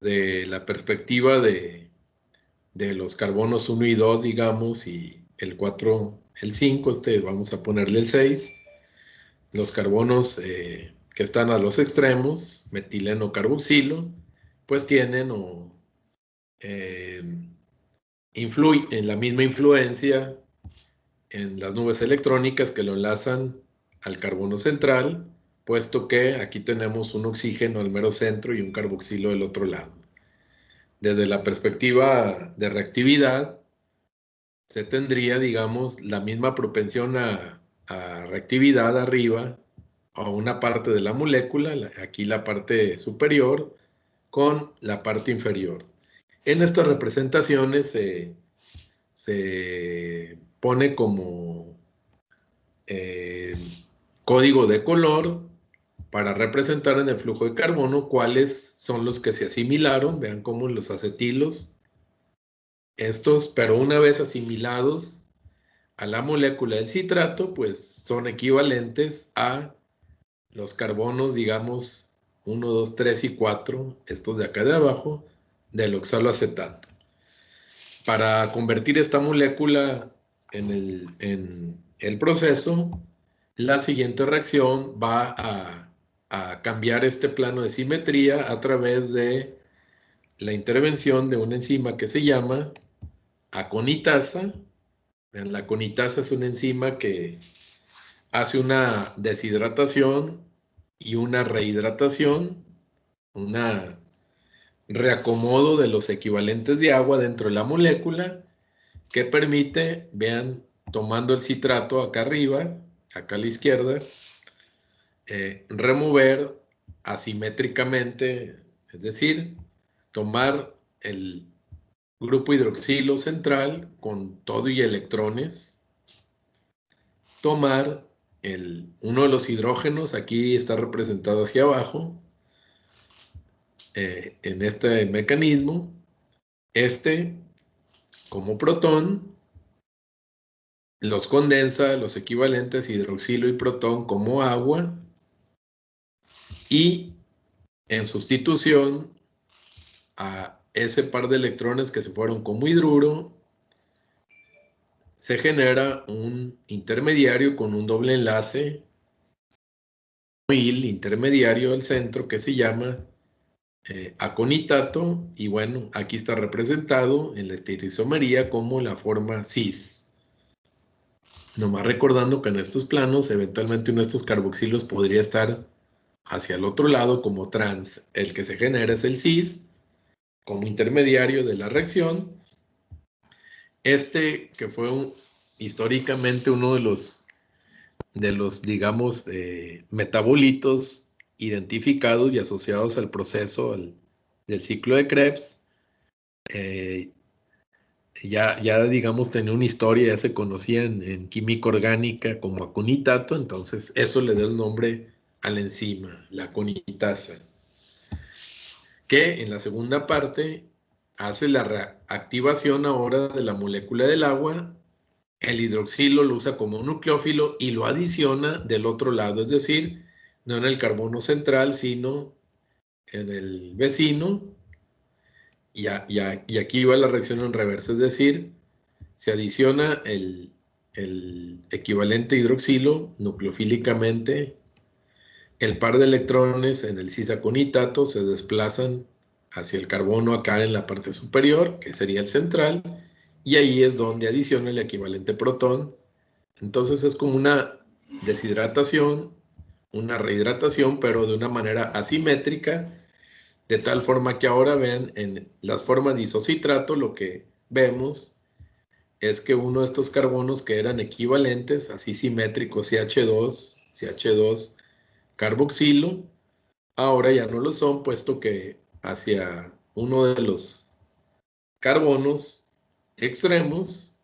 de la perspectiva de los carbonos 1 y 2, digamos, y el 4, el 5, vamos a ponerle el 6, los carbonos que están a los extremos, metileno carboxilo, pues tienen eh, en la misma influencia en las nubes electrónicas que lo enlazan al carbono central, puesto que aquí tenemos un oxígeno al mero centro y un carboxilo del otro lado. Desde la perspectiva de reactividad, se tendría, digamos, la misma propensión a reactividad arriba, a una parte de la molécula, aquí la parte superior, con la parte inferior. En estas representaciones se pone como código de color para representar en el flujo de carbono cuáles son los que se asimilaron. Vean cómo los acetilos, estos, pero una vez asimilados a la molécula del citrato, pues son equivalentes a los carbonos, digamos, 1, 2, 3 y 4, estos de acá de abajo, del oxaloacetato. Para convertir esta molécula en el proceso, la siguiente reacción va a cambiar este plano de simetría a través de la intervención de una enzima que se llama aconitasa. La aconitasa es una enzima que hace una deshidratación y una rehidratación, una reacomodo de los equivalentes de agua dentro de la molécula que permite, vean, tomando el citrato acá arriba, acá a la izquierda, remover asimétricamente, es decir, tomar el grupo hidroxilo central con todo y electrones, tomar uno de los hidrógenos, aquí está representado hacia abajo, en este mecanismo, como protón, los condensa, los equivalentes hidroxilo y protón como agua, y en sustitución a ese par de electrones que se fueron como hidruro, se genera un intermediario con un doble enlace, intermediario del centro, que se llama aconitato, y bueno, aquí está representado en la estereoisomería como la forma cis. Nomás recordando que en estos planos, eventualmente uno de estos carboxilos podría estar hacia el otro lado como trans. El que se genera es el cis, como intermediario de la reacción. Que fue históricamente uno de los digamos, metabolitos identificados y asociados al proceso del ciclo de Krebs. Ya digamos, tenía una historia, ya se conocía en química orgánica como aconitato, entonces eso le da el nombre a la enzima, la aconitasa, que en la segunda parte hace la reactivación ahora de la molécula del agua. El hidroxilo lo usa como nucleófilo y lo adiciona del otro lado, es decir, no en el carbono central, sino en el vecino, y aquí va la reacción en reversa, es decir, se adiciona el equivalente hidroxilo nucleofílicamente, el par de electrones en el cisaconitato se desplazan hacia el carbono acá en la parte superior, que sería el central, y ahí es donde adiciona el equivalente protón. Entonces es como una deshidratación, una rehidratación, pero de una manera asimétrica, de tal forma que ahora ven en las formas de isocitrato, lo que vemos es que uno de estos carbonos que eran equivalentes, así simétricos, CH2 carboxilo, ahora ya no lo son, puesto que hacia uno de los carbonos extremos,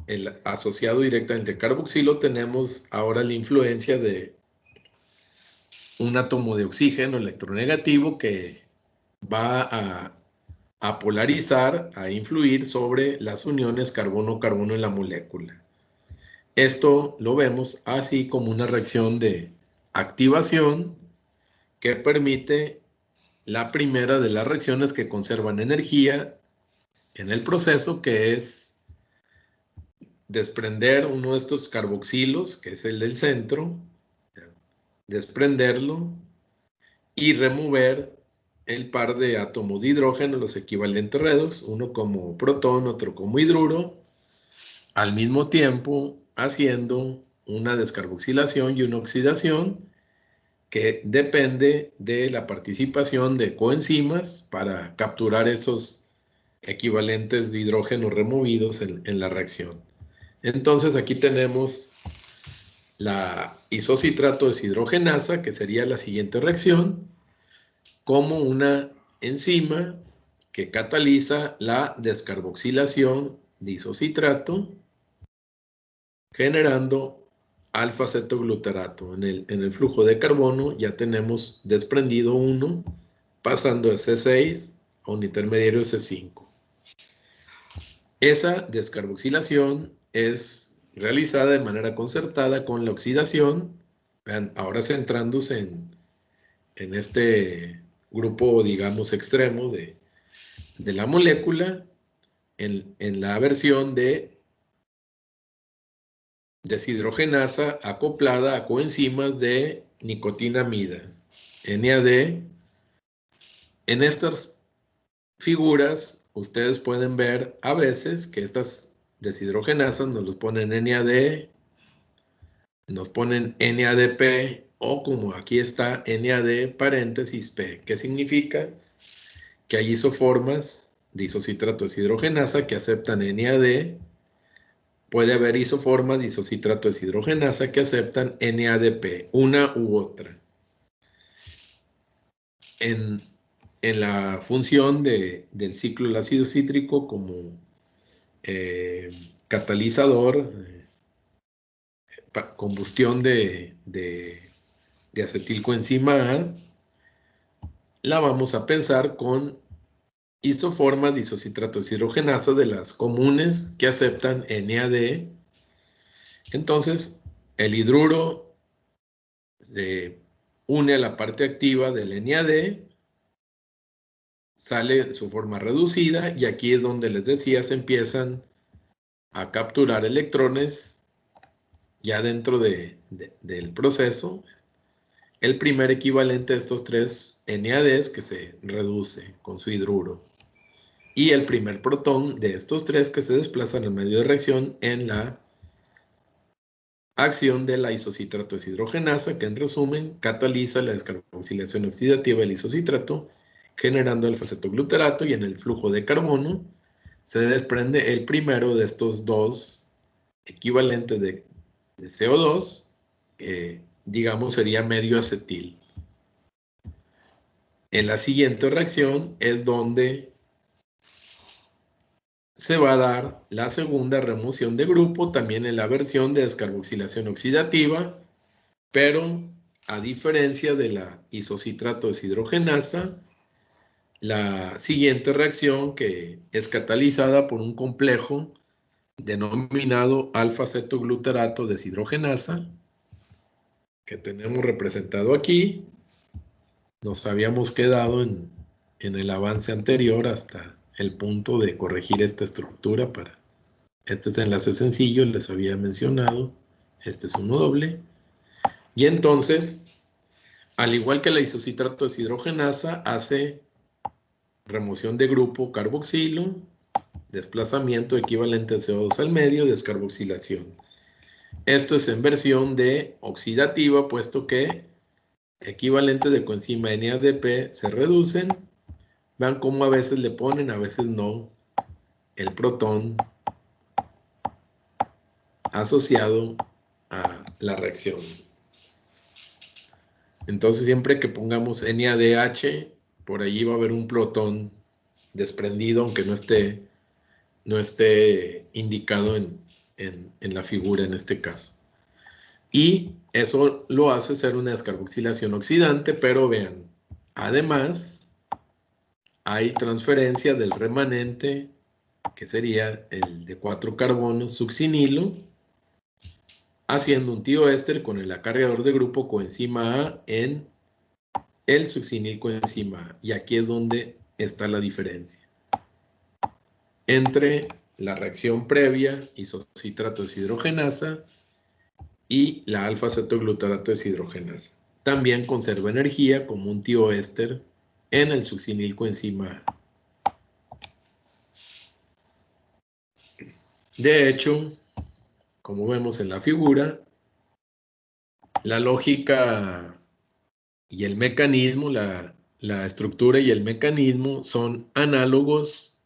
el asociado directamente al carboxilo, tenemos ahora la influencia de un átomo de oxígeno electronegativo que va a polarizar, a influir sobre las uniones carbono-carbono en la molécula. Esto lo vemos así como una reacción de activación que permite la primera de las reacciones que conservan energía en el proceso, que es desprender uno de estos carboxilos, que es el del centro, desprenderlo y remover el par de átomos de hidrógeno, los equivalentes redox, uno como protón, otro como hidruro, al mismo tiempo haciendo una descarboxilación y una oxidación que depende de la participación de coenzimas para capturar esos equivalentes de hidrógeno removidos en la reacción. Entonces aquí tenemos la isocitrato deshidrogenasa, que sería la siguiente reacción, como una enzima que cataliza la descarboxilación de isocitrato, generando alfa-cetoglutarato. En el flujo de carbono ya tenemos desprendido 1, pasando de C6 a un intermediario C5. Esa descarboxilación es realizada de manera concertada con la oxidación. Vean, ahora centrándose en este grupo, digamos, extremo de la molécula, en la versión de deshidrogenasa acoplada a coenzimas de nicotinamida, NAD. En estas figuras, ustedes pueden ver a veces que estas deshidrogenasas nos los ponen NAD, nos ponen NADP, o como aquí está, NAD paréntesis P. ¿Qué significa? Que hay isoformas de isocitrato deshidrogenasa que aceptan NAD. Puede haber isoformas de isocitrato deshidrogenasa que aceptan NADP, una u otra. En la función del ciclo del ácido cítrico como catalizador, combustión de acetilcoenzima A, la vamos a pensar con isoformas de isocitrato deshidrogenasa de las comunes que aceptan NAD. Entonces, el hidruro se une a la parte activa del NAD, sale su forma reducida, y aquí es donde les decía, se empiezan a capturar electrones ya dentro del proceso. El primer equivalente de estos tres NADs que se reduce con su hidruro. Y el primer protón de estos tres que se desplazan al medio de reacción en la acción de la isocitrato deshidrogenasa, que en resumen cataliza la descarboxilación oxidativa del isocitrato, generando alfa-cetoglutarato, y en el flujo de carbono se desprende el primero de estos dos equivalentes de CO2, que digamos sería medio acetil. En la siguiente reacción es donde se va a dar la segunda remoción de grupo, también en la versión de descarboxilación oxidativa, pero a diferencia de la isocitrato deshidrogenasa, la siguiente reacción, que es catalizada por un complejo denominado alfa-cetoglutarato deshidrogenasa, que tenemos representado aquí. Nos habíamos quedado en el avance anterior hasta el punto de corregir esta estructura para este enlace sencillo, les había mencionado. Este es uno doble. Y entonces, al igual que la isocitrato deshidrogenasa, hace remoción de grupo carboxilo, desplazamiento equivalente a CO2 al medio, descarboxilación. Esto es en versión de oxidativa, puesto que equivalentes de coenzima NADP se reducen. Vean cómo a veces le ponen, a veces no, el protón asociado a la reacción. Entonces, siempre que pongamos NADH, por allí va a haber un protón desprendido, aunque no esté indicado en la figura en este caso. Y eso lo hace ser una descarboxilación oxidante, pero vean, además hay transferencia del remanente, que sería el de 4 carbonos succinilo, haciendo un tioéster con el acarreador de grupo coenzima A en el succinilcoenzima A. Y aquí es donde está la diferencia entre la reacción previa, isocitrato deshidrogenasa, y la alfa-cetoglutarato deshidrogenasa. También conserva energía como un tioéster en el succinilcoenzima A. De hecho, como vemos en la figura, la lógica y el mecanismo, la estructura y el mecanismo son análogos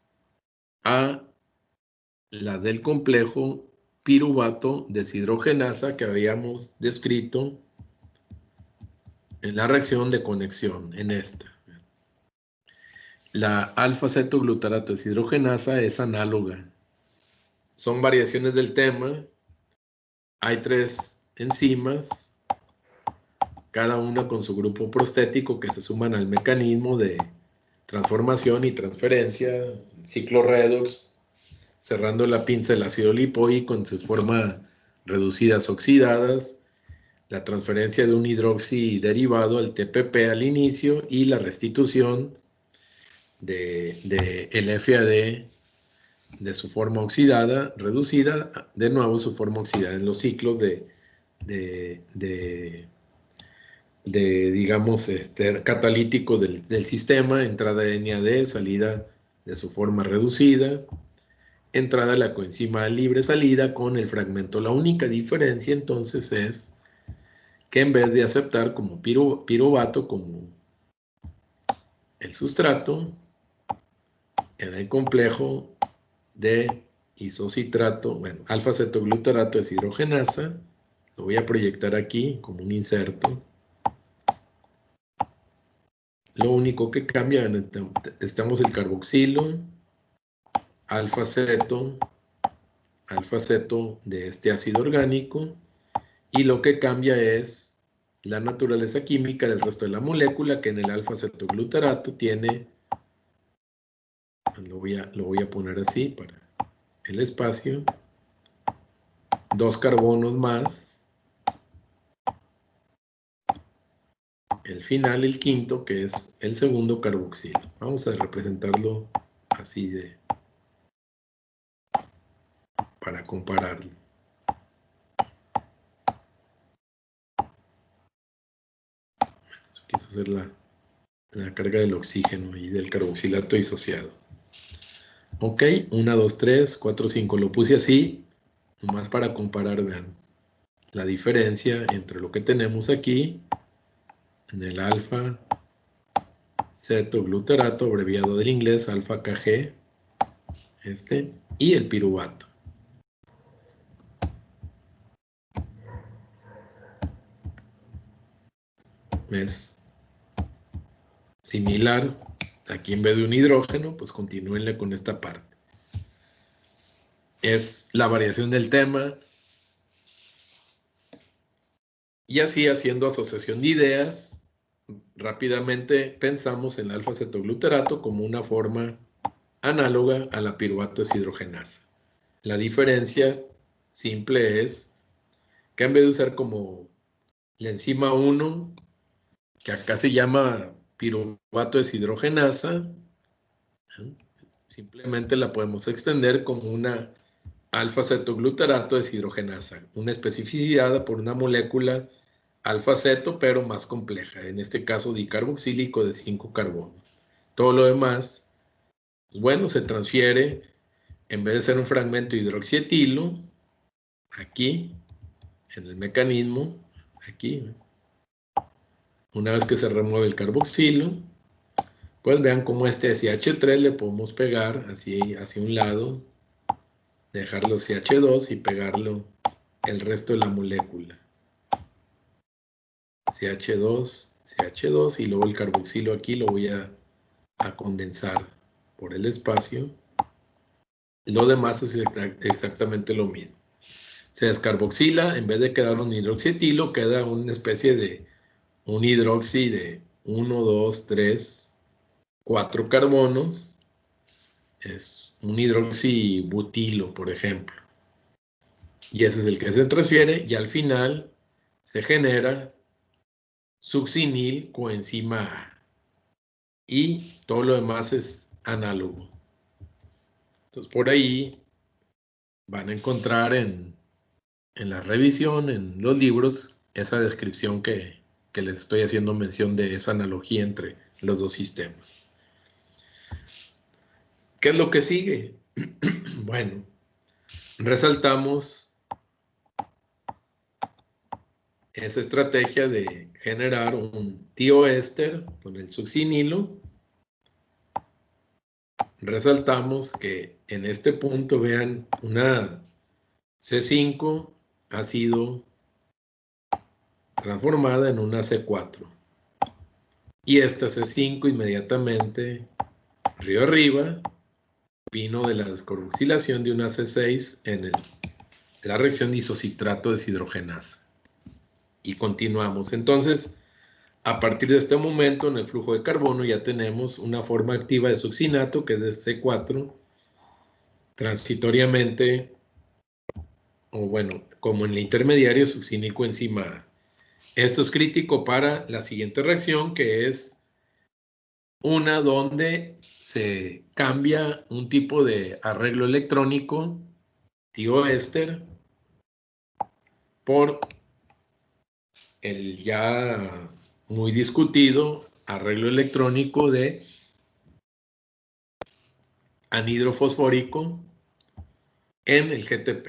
a la del complejo piruvato deshidrogenasa que habíamos descrito en la reacción de conexión, en esta. La alfa-cetoglutarato deshidrogenasa es análoga. Son variaciones del tema. Hay 3 enzimas, cada una con su grupo prostético que se suman al mecanismo de transformación y transferencia, ciclo redox, cerrando la pinza del ácido lipoico en su forma reducidas oxidadas, la transferencia de un hidroxi derivado al TPP al inicio y la restitución de el FAD de su forma oxidada, reducida, de nuevo su forma oxidada en los ciclos digamos, catalítico del sistema, entrada de NAD, salida de su forma reducida, entrada de la coenzima libre, salida con el fragmento. La única diferencia entonces es que en vez de aceptar como piruvato, como el sustrato, en el complejo de isocitrato, bueno, alfa-cetoglutarato deshidrogenasa, lo voy a proyectar aquí como un inserto. Lo único que cambia, estamos el carboxilo, alfa-ceto de este ácido orgánico, y lo que cambia es la naturaleza química del resto de la molécula, que en el alfa-cetoglutarato tiene, lo voy a poner así para el espacio, 2 carbonos más, el final, el quinto, que es el segundo carboxilo. Vamos a representarlo así para compararlo. Eso quiso hacer la carga del oxígeno y del carboxilato disociado. Ok, 1, 2, 3, 4, 5. Lo puse así, nomás para comparar, vean la diferencia entre lo que tenemos aquí, en el alfa-cetoglutarato, abreviado del inglés, alfa-KG, y el piruvato. Es similar. Aquí en vez de un hidrógeno, pues continúenle con esta parte. Es la variación del tema. Y así, haciendo asociación de ideas, rápidamente pensamos en el alfa-cetoglutarato como una forma análoga a la piruvato deshidrogenasa. La diferencia simple es que en vez de usar como la enzima 1, que acá se llama piruvato deshidrogenasa, simplemente la podemos extender como una alfa-cetoglutarato deshidrogenasa, una especificada por una molécula alfa-ceto, pero más compleja, en este caso dicarboxílico de 5 carbonos. Todo lo demás, pues bueno, se transfiere, en vez de ser un fragmento hidroxietilo, aquí, en el mecanismo, aquí, una vez que se remueve el carboxilo, pues vean cómo este CH3 le podemos pegar así hacia un lado, dejarlo CH2 y pegarlo el resto de la molécula. CH2, CH2 y luego el carboxilo aquí lo voy a condensar por el espacio. Lo demás es exactamente lo mismo. Se descarboxila, en vez de quedar un hidroxietilo, queda una especie de un hidroxi de 1, 2, 3, 4 carbonos. Es un hidroxibutilo, por ejemplo. Y ese es el que se transfiere y al final se genera succinil coenzima A. Y todo lo demás es análogo. Entonces, por ahí van a encontrar en la revisión, en los libros, esa descripción que les estoy haciendo mención de esa analogía entre los dos sistemas. ¿Qué es lo que sigue? Bueno, resaltamos esa estrategia de generar un tioéster con el succinilo. Resaltamos que en este punto, vean, una C5 ha sido transformada en una C4. Y esta C5 inmediatamente, río arriba, vino de la descarboxilación de una C6 en la reacción de isocitrato deshidrogenasa. Y continuamos. Entonces, a partir de este momento, en el flujo de carbono ya tenemos una forma activa de succinato, que es de C4, transitoriamente, o bueno, como en el intermediario succinil coenzima A. Esto es crítico para la siguiente reacción, que es una donde se cambia un tipo de arreglo electrónico, tioéster, por el ya muy discutido arreglo electrónico de anhidro fosfórico en el GTP.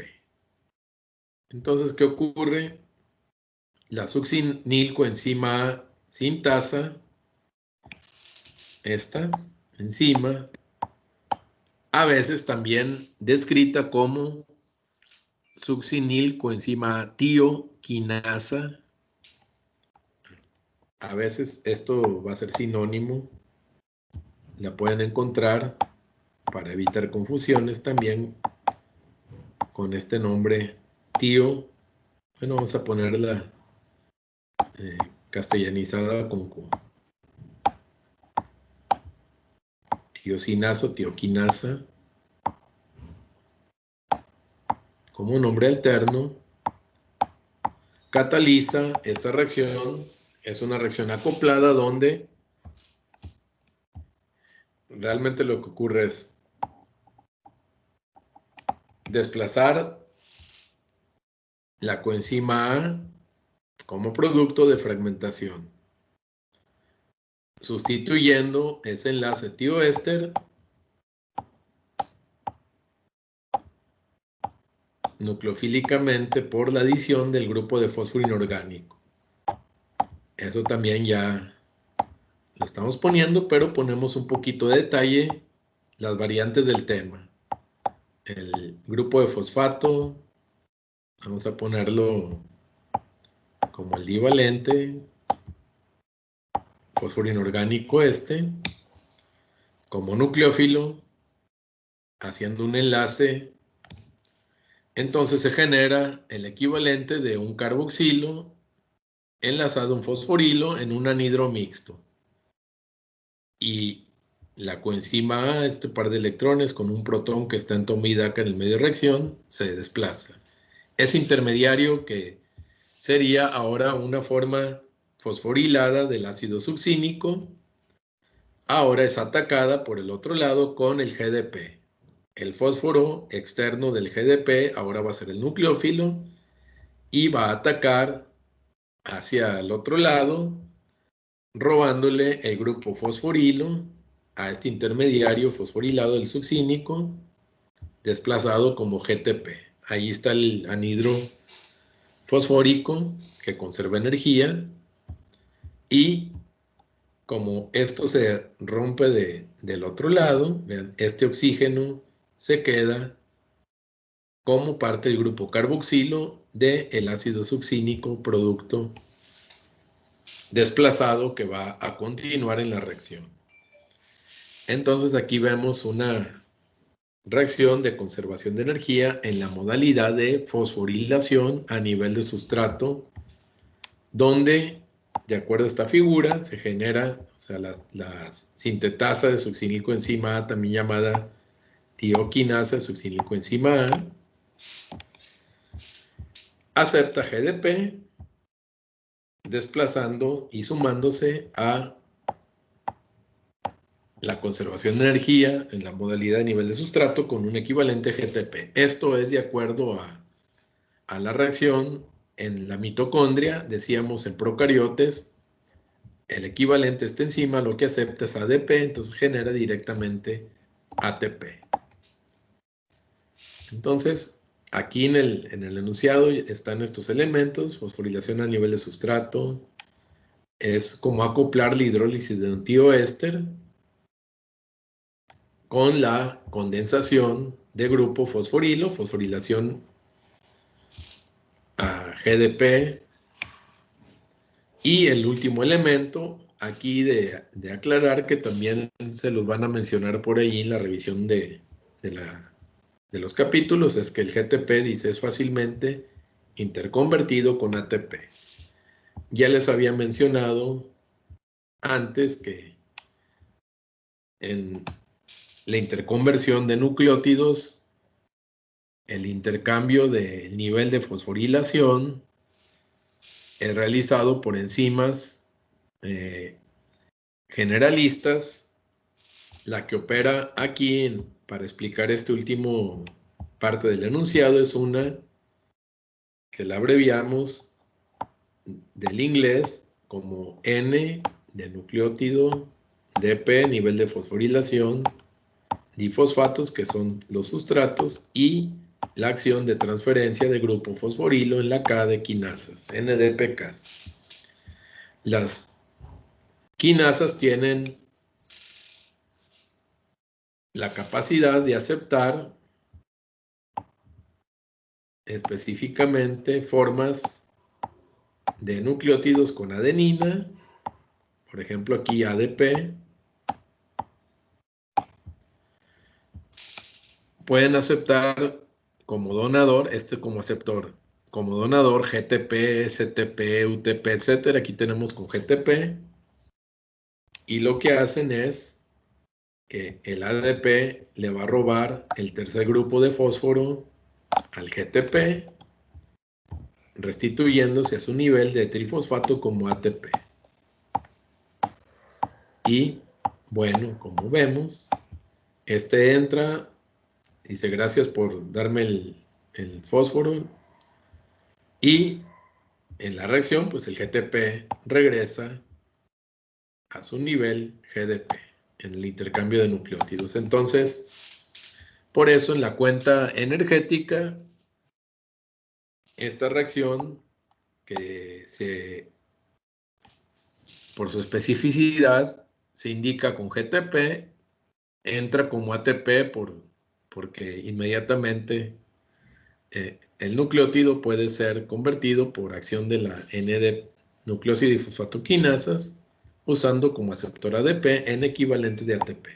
Entonces, ¿qué ocurre? La succinil coenzima A sintasa, esta enzima, a veces también descrita como succinil coenzima A tioquinasa. A veces esto va a ser sinónimo, la pueden encontrar para evitar confusiones también con este nombre tío. Bueno, vamos a ponerla castellanizada con tiosinazo, tioquinasa, como nombre alterno. Cataliza esta reacción, es una reacción acoplada donde realmente lo que ocurre es desplazar la coenzima A como producto de fragmentación, sustituyendo ese enlace tioéster nucleofílicamente por la adición del grupo de fósforo inorgánico. Eso también ya lo estamos poniendo, pero ponemos un poquito de detalle, las variantes del tema. El grupo de fosfato, vamos a ponerlo como el divalente, fósforo inorgánico como nucleófilo, haciendo un enlace. Entonces se genera el equivalente de un carboxilo enlazado a un fosforilo en un anhidro mixto. Y la coenzima A, este par de electrones con un protón que está en toma y daca en el medio de reacción, se desplaza. Ese intermediario, que sería ahora una forma fosforilada del ácido succínico, ahora es atacada por el otro lado con el GDP. El fósforo externo del GDP ahora va a ser el nucleófilo y va a atacar hacia el otro lado, robándole el grupo fosforilo a este intermediario fosforilado del succínico, desplazado como GTP. Ahí está el anhidro fosfórico que conserva energía, y como esto se rompe del otro lado, vean, este oxígeno se queda como parte del grupo carboxilo del ácido succínico, producto desplazado que va a continuar en la reacción. Entonces aquí vemos una reacción de conservación de energía en la modalidad de fosforilación a nivel de sustrato, donde, de acuerdo a esta figura, se genera, o sea, la sintetasa de succinilcoenzima A, también llamada tioquinasa de succinilcoenzima A, acepta GDP desplazando y sumándose a la conservación de energía en la modalidad de nivel de sustrato con un equivalente GTP. Esto es de acuerdo a la reacción en la mitocondria. Decíamos en procariotes, el equivalente a esta enzima lo que acepta es ADP, entonces genera directamente ATP. Entonces, aquí en el enunciado están estos elementos: fosforilación a nivel de sustrato, es como acoplar la hidrólisis de un tioéster con la condensación de grupo fosforilo, fosforilación a GDP. Y el último elemento aquí de aclarar, que también se los van a mencionar por ahí en la revisión de los capítulos, es que el GTP, dice, es fácilmente interconvertido con ATP. Ya les había mencionado antes que en la interconversión de nucleótidos, el intercambio del nivel de fosforilación es realizado por enzimas generalistas. La que opera aquí para explicar este último parte del enunciado es una que la abreviamos del inglés como N de nucleótido, DP, nivel de fosforilación, difosfatos, que son los sustratos, y la acción de transferencia de grupo fosforilo en la K de quinasas, NDPKs. Las quinasas tienen la capacidad de aceptar específicamente formas de nucleótidos con adenina, por ejemplo aquí ADP. Pueden aceptar como donador, como aceptor, como donador GTP, STP, UTP, etcétera. Aquí tenemos con GTP, y lo que hacen es que el ADP le va a robar el tercer grupo de fósforo al GTP, restituyéndose a su nivel de trifosfato como ATP. Y bueno, como vemos, este entra, dice gracias por darme el fósforo, y en la reacción pues el GTP regresa a su nivel GDP en el intercambio de nucleótidos. Entonces, por eso en la cuenta energética, esta reacción, que por su especificidad se indica con GTP, entra como ATP porque inmediatamente el nucleótido puede ser convertido por acción de la N-nucleósido difosfatoquinasas usando como aceptor ADP en equivalente de ATP.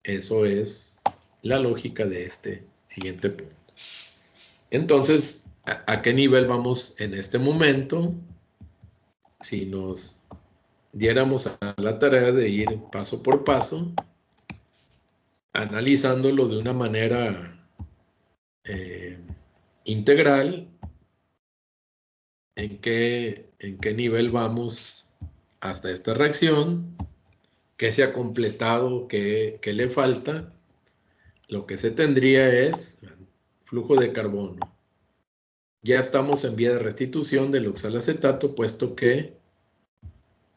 Eso es la lógica de este siguiente punto. Entonces, ¿a qué nivel vamos en este momento? Si nos diéramos a la tarea de ir paso por paso, analizándolo de una manera integral, ¿en qué nivel vamos hasta esta reacción? ¿Qué se ha completado? ¿Qué le falta? Lo que se tendría es flujo de carbono. Ya estamos en vía de restitución del oxalacetato, puesto que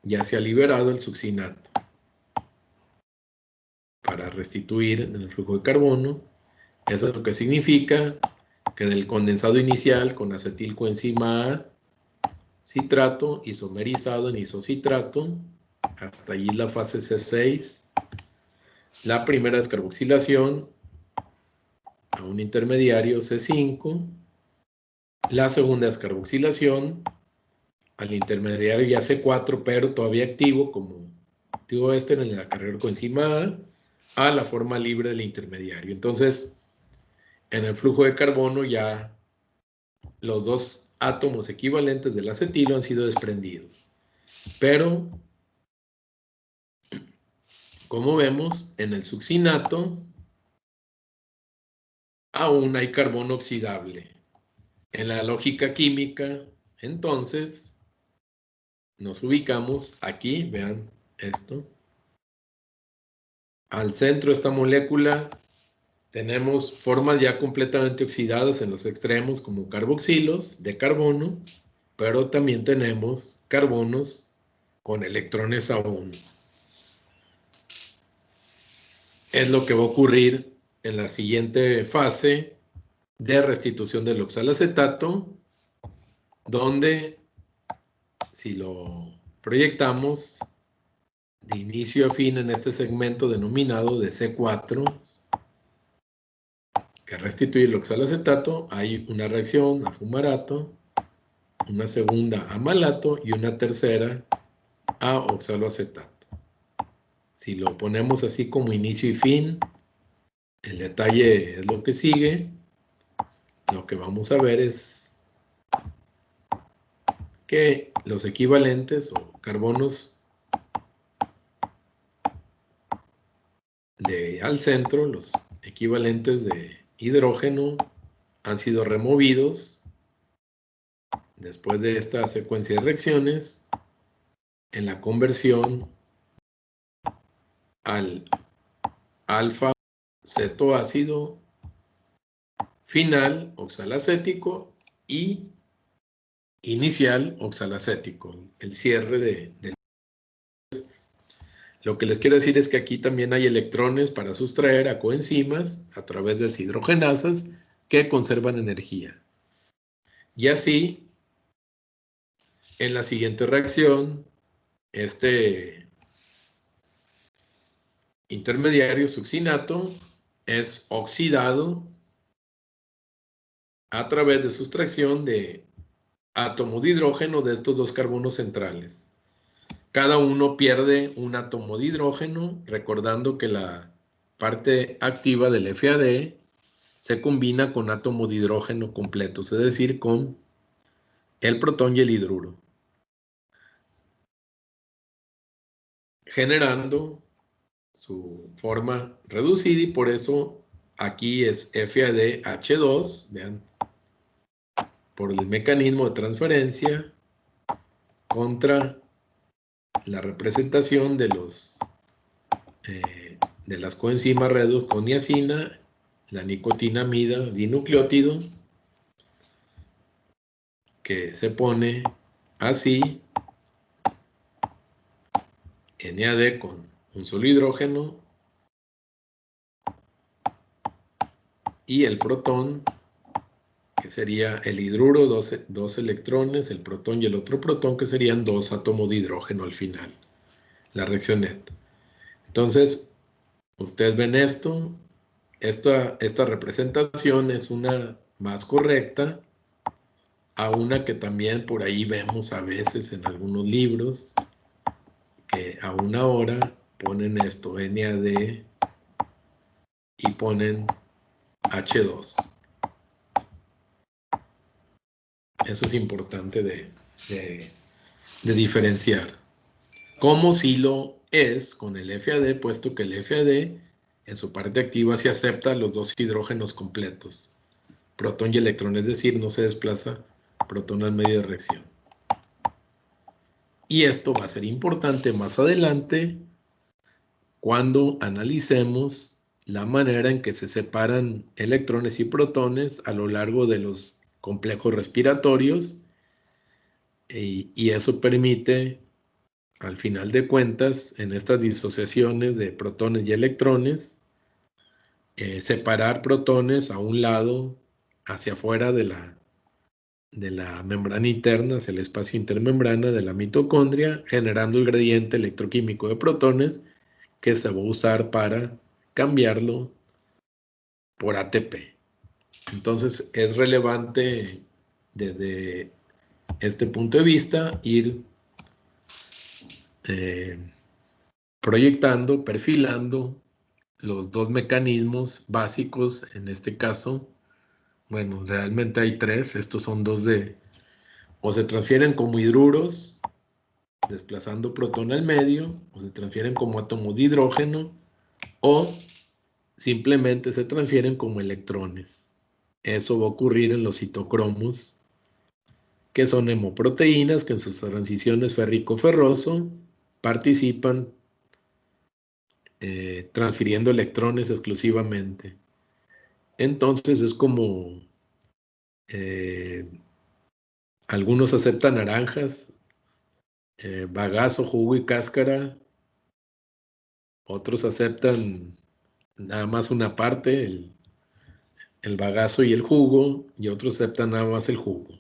ya se ha liberado el succinato para restituir en el flujo de carbono. Eso es lo que significa que del condensado inicial con acetilcoenzima A, citrato, isomerizado en isocitrato, hasta allí la fase C6, la primera descarboxilación a un intermediario C5, la segunda descarboxilación al intermediario ya C4, pero todavía activo como activo en el carrero coenzima A la forma libre del intermediario. Entonces, en el flujo de carbono ya los dos átomos equivalentes del acetilo han sido desprendidos. Pero, como vemos, en el succinato aún hay carbono oxidable. En la lógica química, entonces, nos ubicamos aquí, vean esto. Al centro de esta molécula tenemos formas ya completamente oxidadas en los extremos como carboxilos de carbono, pero también tenemos carbonos con electrones A1. Es lo que va a ocurrir en la siguiente fase de restitución del oxalacetato, donde si lo proyectamos de inicio a fin en este segmento denominado de C4, que restituye el oxalacetato, hay una reacción a fumarato, una segunda a malato y una tercera a oxaloacetato. Si lo ponemos así como inicio y fin, el detalle es lo que sigue. Lo que vamos a ver es que los equivalentes o carbonos al centro, los equivalentes de hidrógeno, han sido removidos después de esta secuencia de reacciones en la conversión al alfa cetoácido final oxalacético y inicial oxalacético, el cierre del. Lo que les quiero decir es que aquí también hay electrones para sustraer a coenzimas a través de deshidrogenasas que conservan energía. Y así, en la siguiente reacción, este intermediario succinato es oxidado a través de sustracción de átomo de hidrógeno de estos dos carbonos centrales. Cada uno pierde un átomo de hidrógeno, recordando que la parte activa del FAD se combina con átomo de hidrógeno completos, es decir, con el protón y el hidruro, generando su forma reducida, y por eso aquí es FADH2, vean, por el mecanismo de transferencia contra la representación de las coenzimas redox con niacina, la nicotinamida dinucleótido, que se pone así, NAD con un solo hidrógeno, y el protón, que sería el hidruro, dos electrones, el protón y el otro protón, que serían dos átomos de hidrógeno al final, la reacción neta. Entonces, ustedes ven esto, esta representación es una más correcta a una que también por ahí vemos a veces en algunos libros, que a una hora ponen esto, NAD, y ponen H2. Eso es importante de diferenciar. Como si lo es con el FAD, puesto que el FAD en su parte activa se acepta los dos hidrógenos completos, protón y electrón, es decir, no se desplaza protón al medio de reacción. Y esto va a ser importante más adelante cuando analicemos la manera en que se separan electrones y protones a lo largo de los complejos respiratorios, y eso permite, al final de cuentas, en estas disociaciones de protones y electrones, separar protones a un lado, hacia afuera de la membrana interna, hacia el espacio intermembrana de la mitocondria, generando el gradiente electroquímico de protones que se va a usar para cambiarlo por ATP. Entonces es relevante desde este punto de vista ir proyectando, perfilando los dos mecanismos básicos. En este caso, bueno, realmente hay tres. Estos son dos o se transfieren como hidruros, desplazando protón al medio, o se transfieren como átomos de hidrógeno, o simplemente se transfieren como electrones. Eso va a ocurrir en los citocromos, que son hemoproteínas que en sus transiciones férrico-ferroso participan transfiriendo electrones exclusivamente. Entonces es como algunos aceptan naranjas, bagazo, jugo y cáscara. Otros aceptan nada más una parte, el bagazo y el jugo, y otros aceptan nada más el jugo.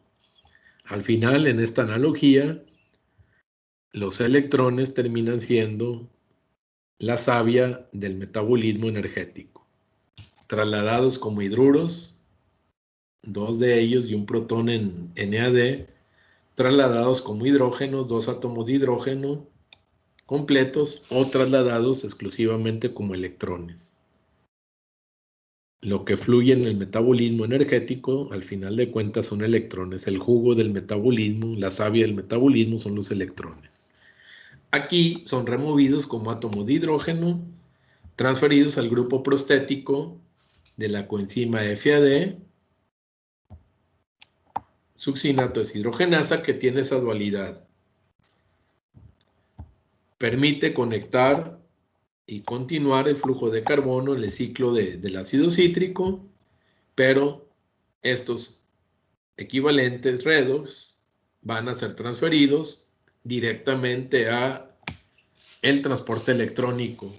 Al final, en esta analogía, los electrones terminan siendo la savia del metabolismo energético, trasladados como hidruros, dos de ellos y un protón en NAD, trasladados como hidrógenos, dos átomos de hidrógeno completos o trasladados exclusivamente como electrones. Lo que fluye en el metabolismo energético, al final de cuentas, son electrones. El jugo del metabolismo, la savia del metabolismo son los electrones. Aquí son removidos como átomos de hidrógeno, transferidos al grupo prostético de la coenzima FAD, succinato deshidrogenasa, que tiene esa dualidad. Permite conectar y continuar el flujo de carbono en el ciclo del ácido cítrico, pero estos equivalentes redox van a ser transferidos directamente a el transporte electrónico.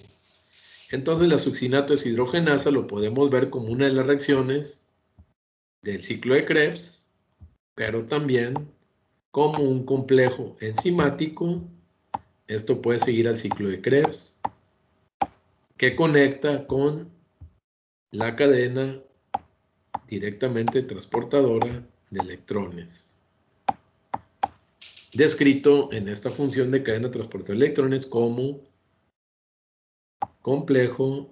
Entonces la succinato deshidrogenasa lo podemos ver como una de las reacciones del ciclo de Krebs, pero también como un complejo enzimático. Esto puede seguir al ciclo de Krebs, que conecta con la cadena directamente transportadora de electrones, descrito en esta función de cadena transportadora de electrones como complejo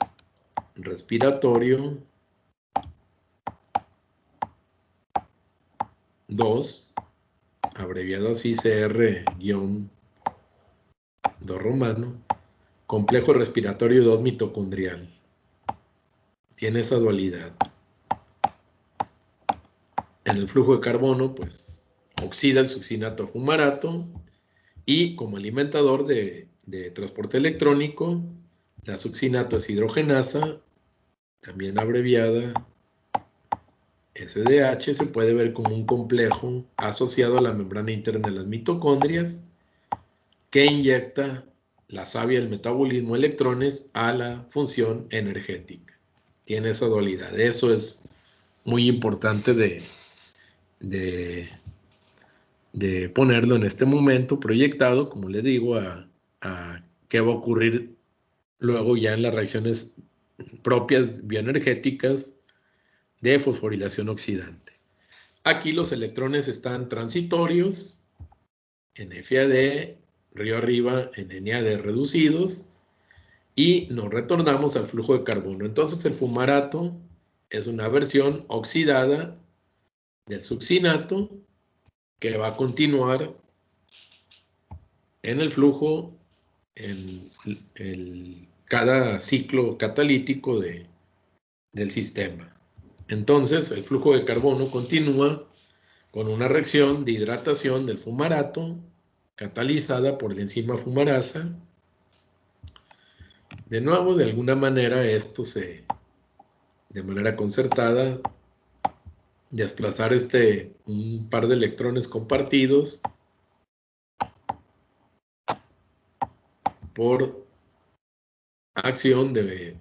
respiratorio 2, abreviado así CR-2 romano, complejo respiratorio 2 mitocondrial. Tiene esa dualidad. En el flujo de carbono, pues, oxida el succinato fumarato y como alimentador de transporte electrónico, la succinato deshidrogenasa, también abreviada SDH, se puede ver como un complejo asociado a la membrana interna de las mitocondrias que inyecta la savia del metabolismo electrones a la función energética. Tiene esa dualidad. Eso es muy importante de ponerlo en este momento proyectado, como le digo, a qué va a ocurrir luego ya en las reacciones propias bioenergéticas de fosforilación oxidante. Aquí los electrones están transitorios en FAD, río arriba en NAD reducidos, y nos retornamos al flujo de carbono. Entonces el fumarato es una versión oxidada del succinato que va a continuar en el flujo en cada ciclo catalítico del sistema. Entonces el flujo de carbono continúa con una reacción de hidratación del fumarato catalizada por la enzima fumarasa. De nuevo, de alguna manera esto de manera concertada, desplazar un par de electrones compartidos por acción de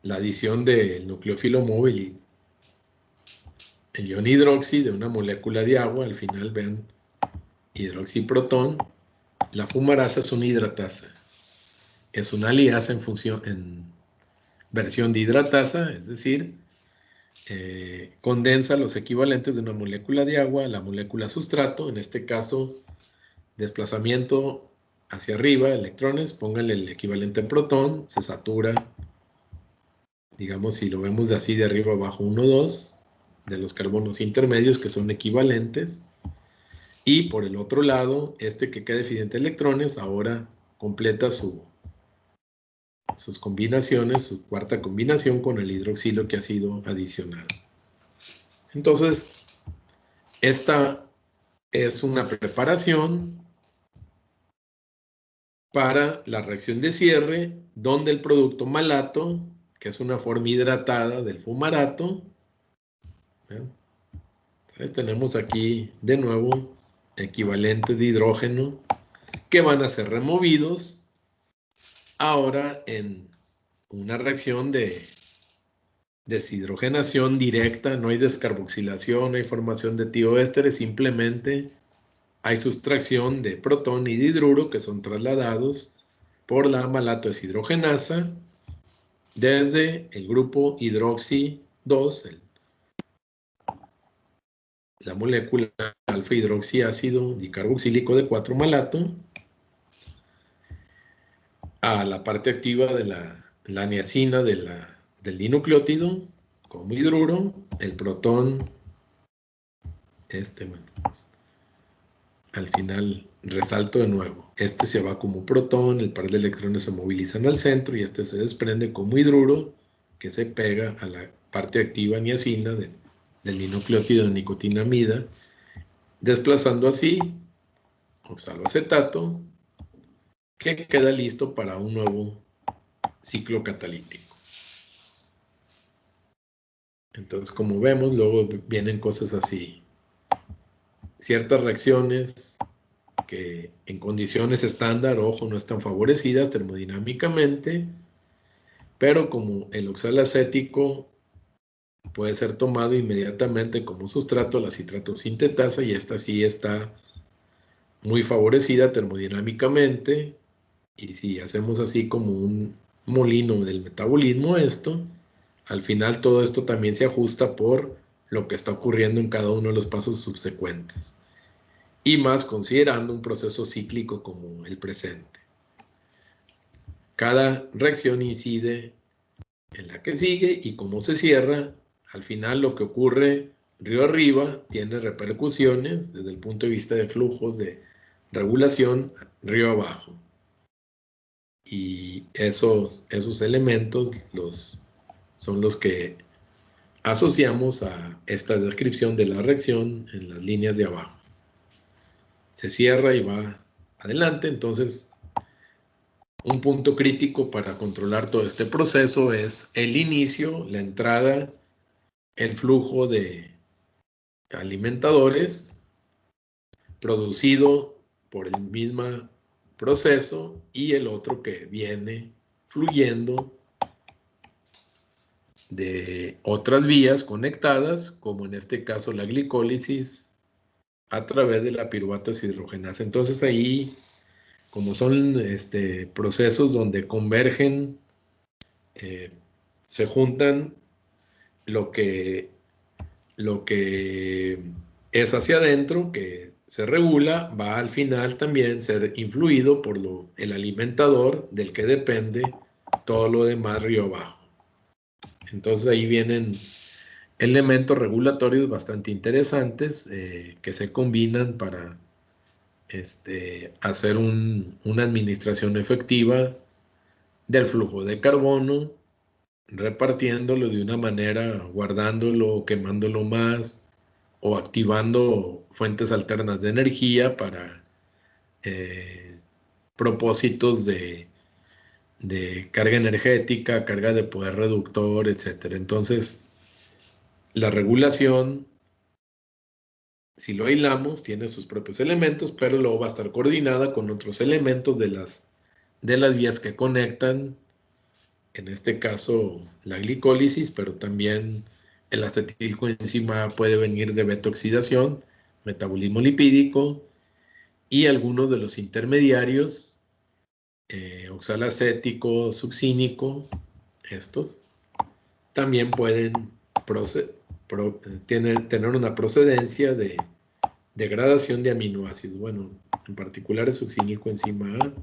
la adición del nucleófilo móvil y el ion hidroxi de una molécula de agua. Al final ven hidroxiprotón. La fumarasa es una hidratasa. Es una liasa en versión de hidratasa, es decir, condensa los equivalentes de una molécula de agua a la molécula sustrato, en este caso desplazamiento hacia arriba, electrones, pónganle el equivalente en protón, se satura, digamos, si lo vemos de así de arriba abajo, 1, 2, de los carbonos intermedios que son equivalentes, y por el otro lado, este que queda deficiente de electrones, ahora completa sus combinaciones, su cuarta combinación con el hidroxilo que ha sido adicionado. Entonces, esta es una preparación para la reacción de cierre, donde el producto malato, que es una forma hidratada del fumarato, ¿eh? Entonces tenemos aquí de nuevo equivalentes de hidrógeno que van a ser removidos ahora en una reacción de deshidrogenación directa. No hay descarboxilación, no hay formación de tioésteres, simplemente hay sustracción de protón y de hidruro que son trasladados por la malato deshidrogenasa desde el grupo hidroxi 2, la molécula alfa hidroxiácido dicarboxílico de 4-malato, a la parte activa de la niacina del dinucleótido como hidruro, el protón, bueno, al final resalto de nuevo, este se va como protón, el par de electrones se movilizan al centro y este se desprende como hidruro que se pega a la parte activa niacina del dinucleótido de nicotinamida, desplazando así oxaloacetato, que queda listo para un nuevo ciclo catalítico. Entonces, como vemos, luego vienen cosas así. Ciertas reacciones que en condiciones estándar, ojo, no están favorecidas termodinámicamente, pero como el oxalacético puede ser tomado inmediatamente como sustrato, la citrato sintetasa, y esta sí está muy favorecida termodinámicamente, y si hacemos así como un molino del metabolismo al final todo esto también se ajusta por lo que está ocurriendo en cada uno de los pasos subsecuentes, y más considerando un proceso cíclico como el presente. Cada reacción incide en la que sigue y como se cierra, al final lo que ocurre río arriba tiene repercusiones desde el punto de vista de flujos de regulación río abajo. Y esos elementos son los que asociamos a esta descripción de la reacción en las líneas de abajo. Se cierra y va adelante. Entonces, un punto crítico para controlar todo este proceso es el inicio, la entrada, el flujo de alimentadores producido por el mismo proceso y el otro que viene fluyendo de otras vías conectadas, como en este caso la glicólisis a través de la piruvato deshidrogenasa. Entonces ahí, como son procesos donde convergen, se juntan lo que es hacia adentro, que se regula, va al final también ser influido por el alimentador del que depende todo lo demás río abajo. Entonces ahí vienen elementos regulatorios bastante interesantes que se combinan para hacer una administración efectiva del flujo de carbono, repartiéndolo de una manera, guardándolo, quemándolo más o activando fuentes alternas de energía para propósitos de carga energética, carga de poder reductor, etc. Entonces, la regulación, si lo aislamos, tiene sus propios elementos, pero luego va a estar coordinada con otros elementos de las vías que conectan, en este caso la glicólisis, pero también el acetilcoenzima puede venir de beta-oxidación, metabolismo lipídico, y algunos de los intermediarios, oxalacético, succínico, estos también pueden tener una procedencia de degradación de aminoácidos. Bueno, en particular el succínico-enzima A,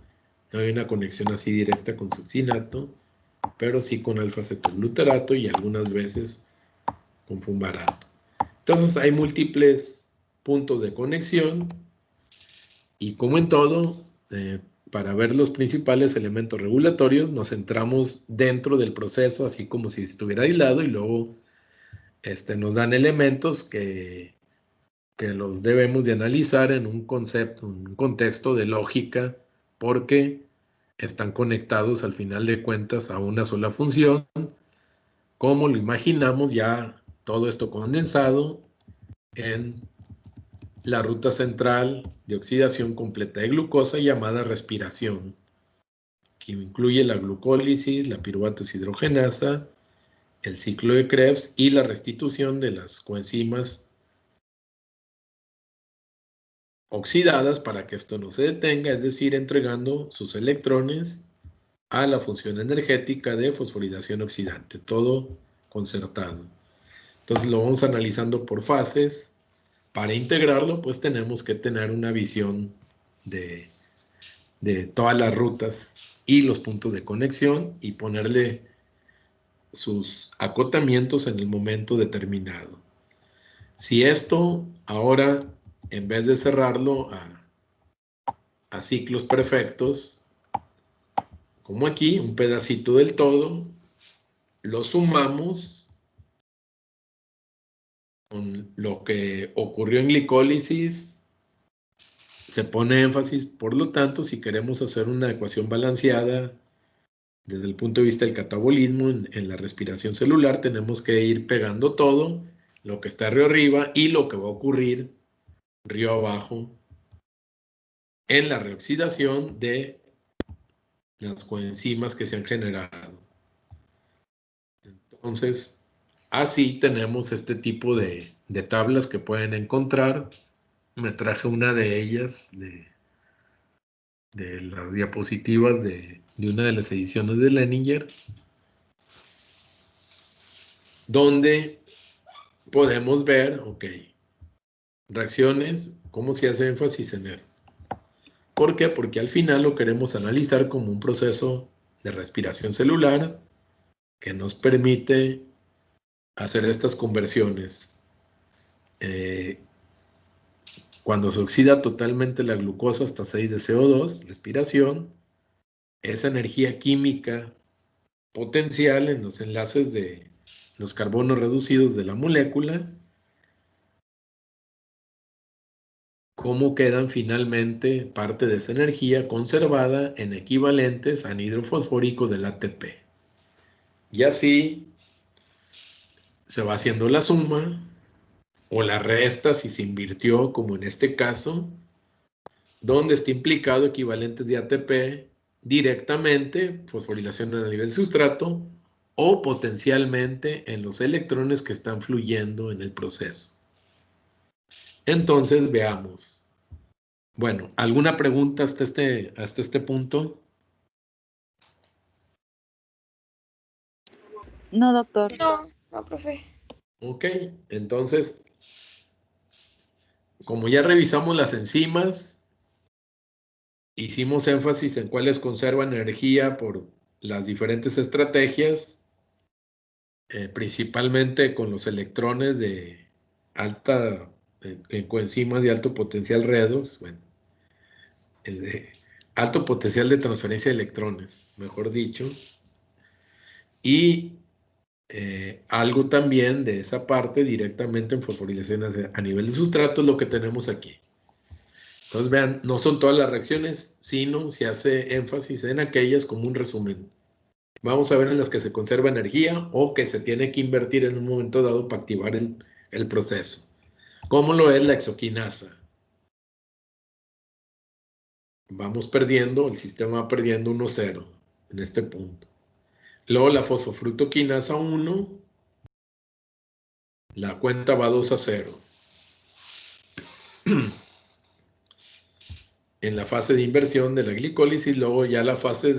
no hay una conexión así directa con succinato, pero sí con alfa-cetoglutarato y algunas veces con fumarato. Entonces hay múltiples puntos de conexión y, como en todo, para ver los principales elementos regulatorios nos centramos dentro del proceso, así como si estuviera aislado, y luego nos dan elementos que que los debemos de analizar en un concepto, un contexto de lógica, porque están conectados al final de cuentas a una sola función, como lo imaginamos ya todo esto condensado en la ruta central de oxidación completa de glucosa llamada respiración, que incluye la glucólisis, la piruvato deshidrogenasa, el ciclo de Krebs y la restitución de las coenzimas oxidadas para que esto no se detenga, es decir, entregando sus electrones a la función energética de fosforilación oxidante, todo concertado. Entonces lo vamos analizando por fases. Para integrarlo, pues tenemos que tener una visión de todas las rutas y los puntos de conexión y ponerle sus acotamientos en el momento determinado. Si esto ahora, en vez de cerrarlo a ciclos perfectos, como aquí, un pedacito del todo, lo sumamos con lo que ocurrió en glicólisis, se pone énfasis, por lo tanto, si queremos hacer una ecuación balanceada desde el punto de vista del catabolismo en la respiración celular, tenemos que ir pegando todo, lo que está río arriba y lo que va a ocurrir río abajo en la reoxidación de las coenzimas que se han generado. Entonces, así tenemos este tipo de tablas que pueden encontrar. Me traje una de ellas de las diapositivas de una de las ediciones de Leninger, donde podemos ver, ok, reacciones, cómo se hace énfasis en esto. ¿Por qué? Porque al final lo queremos analizar como un proceso de respiración celular que nos permite hacer estas conversiones. Cuando se oxida totalmente la glucosa hasta 6 de CO2, respiración, esa energía química potencial en los enlaces de los carbonos reducidos de la molécula, cómo quedan finalmente parte de esa energía conservada en equivalentes a anhídrido fosfórico del ATP. Y así se va haciendo la suma o la resta si se invirtió, como en este caso, donde está implicado equivalentes de ATP directamente, fosforilación a nivel sustrato, o potencialmente en los electrones que están fluyendo en el proceso. Entonces, veamos. Bueno, ¿alguna pregunta hasta este punto? No, doctor. No, profe. Ok, entonces, como ya revisamos las enzimas, hicimos énfasis en cuáles conservan energía por las diferentes estrategias, principalmente con los electrones de alta, en coenzimas de alto potencial redox, bueno, de alto potencial de transferencia de electrones, mejor dicho, y algo también de esa parte directamente en fosforilación a nivel de sustrato es lo que tenemos aquí. Entonces vean, no son todas las reacciones, sino se hace énfasis en aquellas como un resumen. Vamos a ver en las que se conserva energía o que se tiene que invertir en un momento dado para activar el proceso. ¿Cómo lo es la exoquinasa? Vamos perdiendo, el sistema va perdiendo 1,0 en este punto. Luego la fosfofructoquinasa 1, la cuenta va 2-0. En la fase de inversión de la glicólisis, luego ya la fase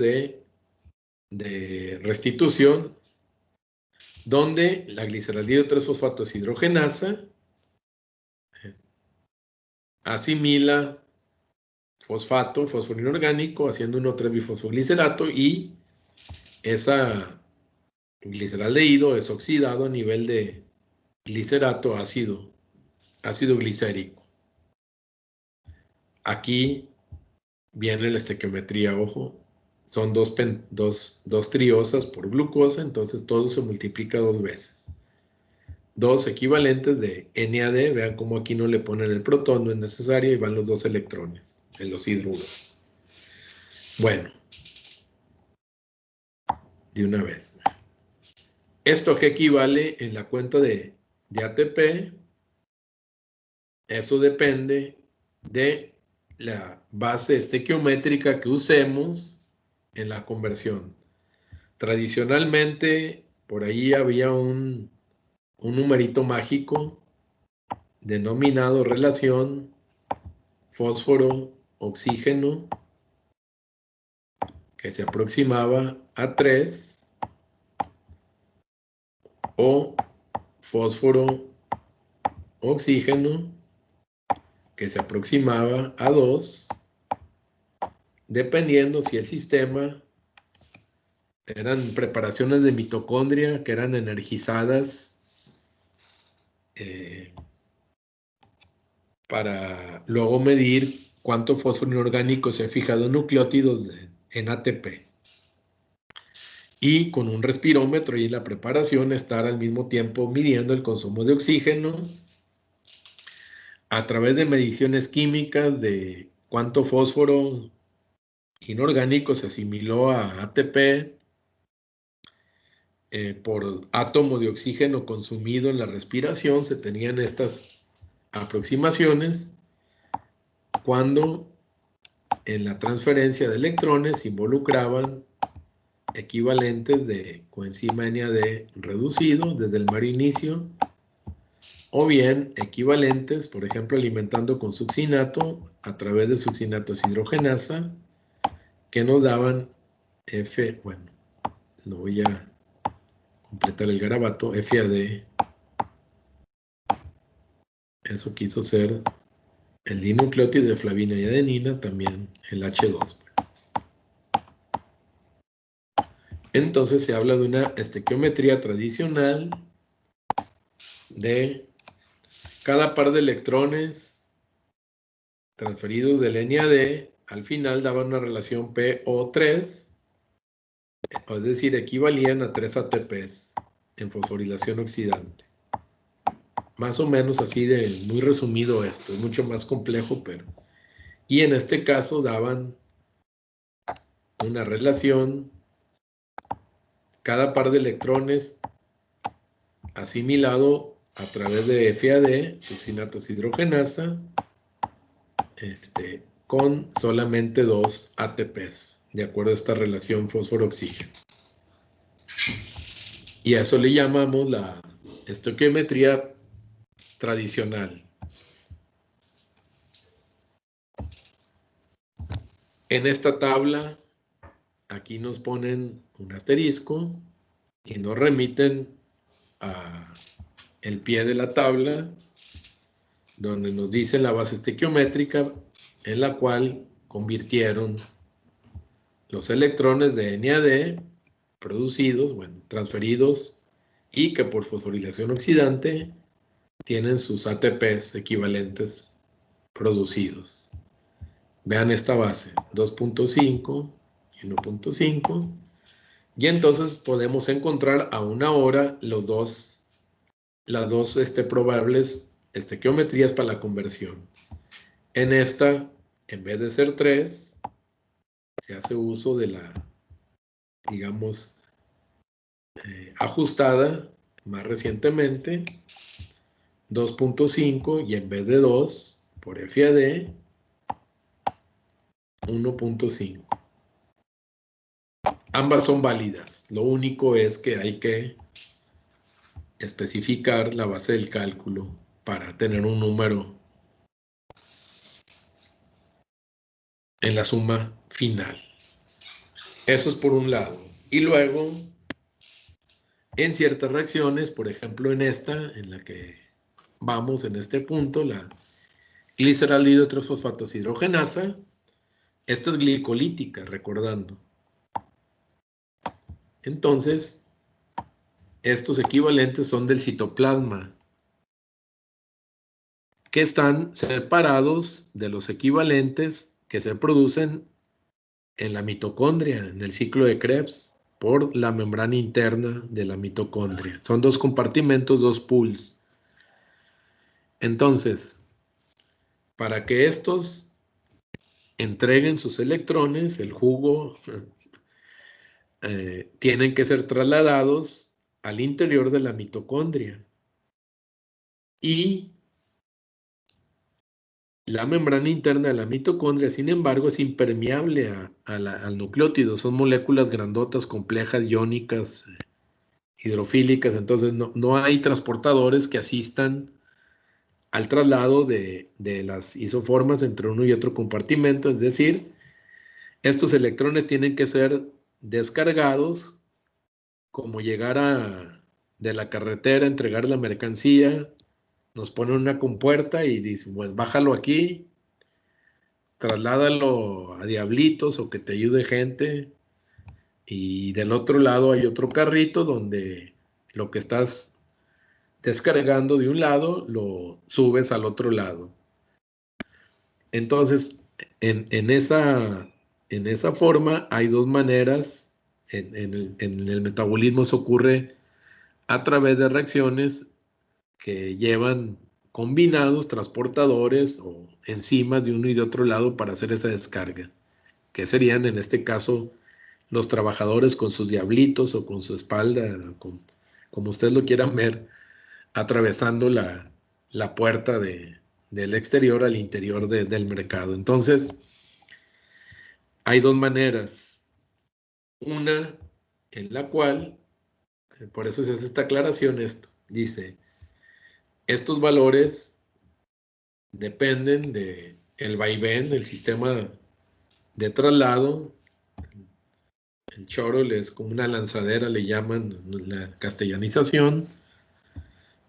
de restitución, donde la gliceraldehido 3-fosfato deshidrogenasa asimila fosfato, fósforo inorgánico, haciendo 1,3-bifosfoglicerato y esa gliceraldehído es oxidado a nivel de glicerato ácido glicérico. Aquí viene la estequiometría, ojo, son dos triosas por glucosa, entonces todo se multiplica 2 veces. dos equivalentes de NAD. Vean cómo aquí no le ponen el protón, no es necesario, y van los dos electrones en los hidruros. Bueno, de una vez. ¿Esto a qué equivale en la cuenta de ATP? Eso depende de la base estequiométrica que usemos en la conversión. Tradicionalmente, por ahí había un numerito mágico denominado relación fósforo-oxígeno, que se aproximaba a 3, o fósforo-oxígeno, que se aproximaba a 2, dependiendo si el sistema eran preparaciones de mitocondria que eran energizadas para luego medir cuánto fósforo inorgánico se ha fijado en nucleótidos en ATP. Y con un respirómetro y la preparación estar al mismo tiempo midiendo el consumo de oxígeno a través de mediciones químicas de cuánto fósforo inorgánico se asimiló a ATP por átomo de oxígeno consumido en la respiración. Se tenían estas aproximaciones cuando en la transferencia de electrones se involucraban equivalentes de coenzima NAD reducido desde el mero inicio, o bien equivalentes, por ejemplo, alimentando con succinato a través de succinato deshidrogenasa, que nos daban bueno, no voy a completar el garabato, FAD. Eso quiso ser el dinucleótido de flavina y adenina, también el H2. Entonces se habla de una estequiometría tradicional de cada par de electrones transferidos del NAD, al final daban una relación PO3, es decir, equivalían a 3 ATPs en fosforilación oxidante. Más o menos así de muy resumido esto, es mucho más complejo, pero... Y en este caso daban una relación, cada par de electrones asimilado a través de FAD, succinato deshidrogenasa, con solamente 2 ATPs, de acuerdo a esta relación fósforo-oxígeno. Y a eso le llamamos la estequiometría tradicional. En esta tabla, aquí nos ponen un asterisco y nos remiten a el pie de la tabla, donde nos dice la base estequiométrica en la cual convirtieron los electrones de NAD producidos, bueno, transferidos, y que por fosforilación oxidante tienen sus ATPs equivalentes producidos. Vean esta base, 2.5 y 1.5, y entonces podemos encontrar a una hora las dos probables estequiometrías para la conversión. En esta, en vez de ser 3, se hace uso de la, digamos, ajustada más recientemente, 2.5, y en vez de 2, por FAD, 1.5. Ambas son válidas. Lo único es que hay que especificar la base del cálculo para tener un número en la suma final. Eso es por un lado. Y luego, en ciertas reacciones, por ejemplo en esta, en la que vamos en este punto, la gliceraldehido 3-fosfato deshidrogenasa, esta es glicolítica, recordando. Entonces, estos equivalentes son del citoplasma, que están separados de los equivalentes que se producen en la mitocondria, en el ciclo de Krebs. por la membrana interna de la mitocondria. Son dos compartimentos, dos pools. Entonces, para que estos entreguen sus electrones, el jugo, tienen que ser trasladados al interior de la mitocondria. Y la membrana interna de la mitocondria, sin embargo, es impermeable al nucleótido. Son moléculas grandotas, complejas, iónicas, hidrofílicas. Entonces, no hay transportadores que asistan al traslado de las isoformas entre uno y otro compartimento. Es decir, estos electrones tienen que ser descargados, como llegar de la carretera, entregar la mercancía, nos ponen una compuerta y dicen, pues bájalo aquí, trasládalo a Diablitos o que te ayude gente. Y del otro lado hay otro carrito donde lo que estás descargando de un lado lo subes al otro lado. Entonces, en esa forma hay dos maneras. En el metabolismo se ocurre a través de reacciones que llevan combinados transportadores o enzimas de uno y de otro lado para hacer esa descarga, que serían en este caso los trabajadores con sus diablitos o con su espalda, como ustedes lo quieran ver, atravesando la puerta del exterior al interior del mercado. Entonces, hay dos maneras. Una en la cual, por eso se hace esta aclaración, esto dice, estos valores dependen del vaivén, del sistema de traslado. El chorol es como una lanzadera, le llaman la castellanización.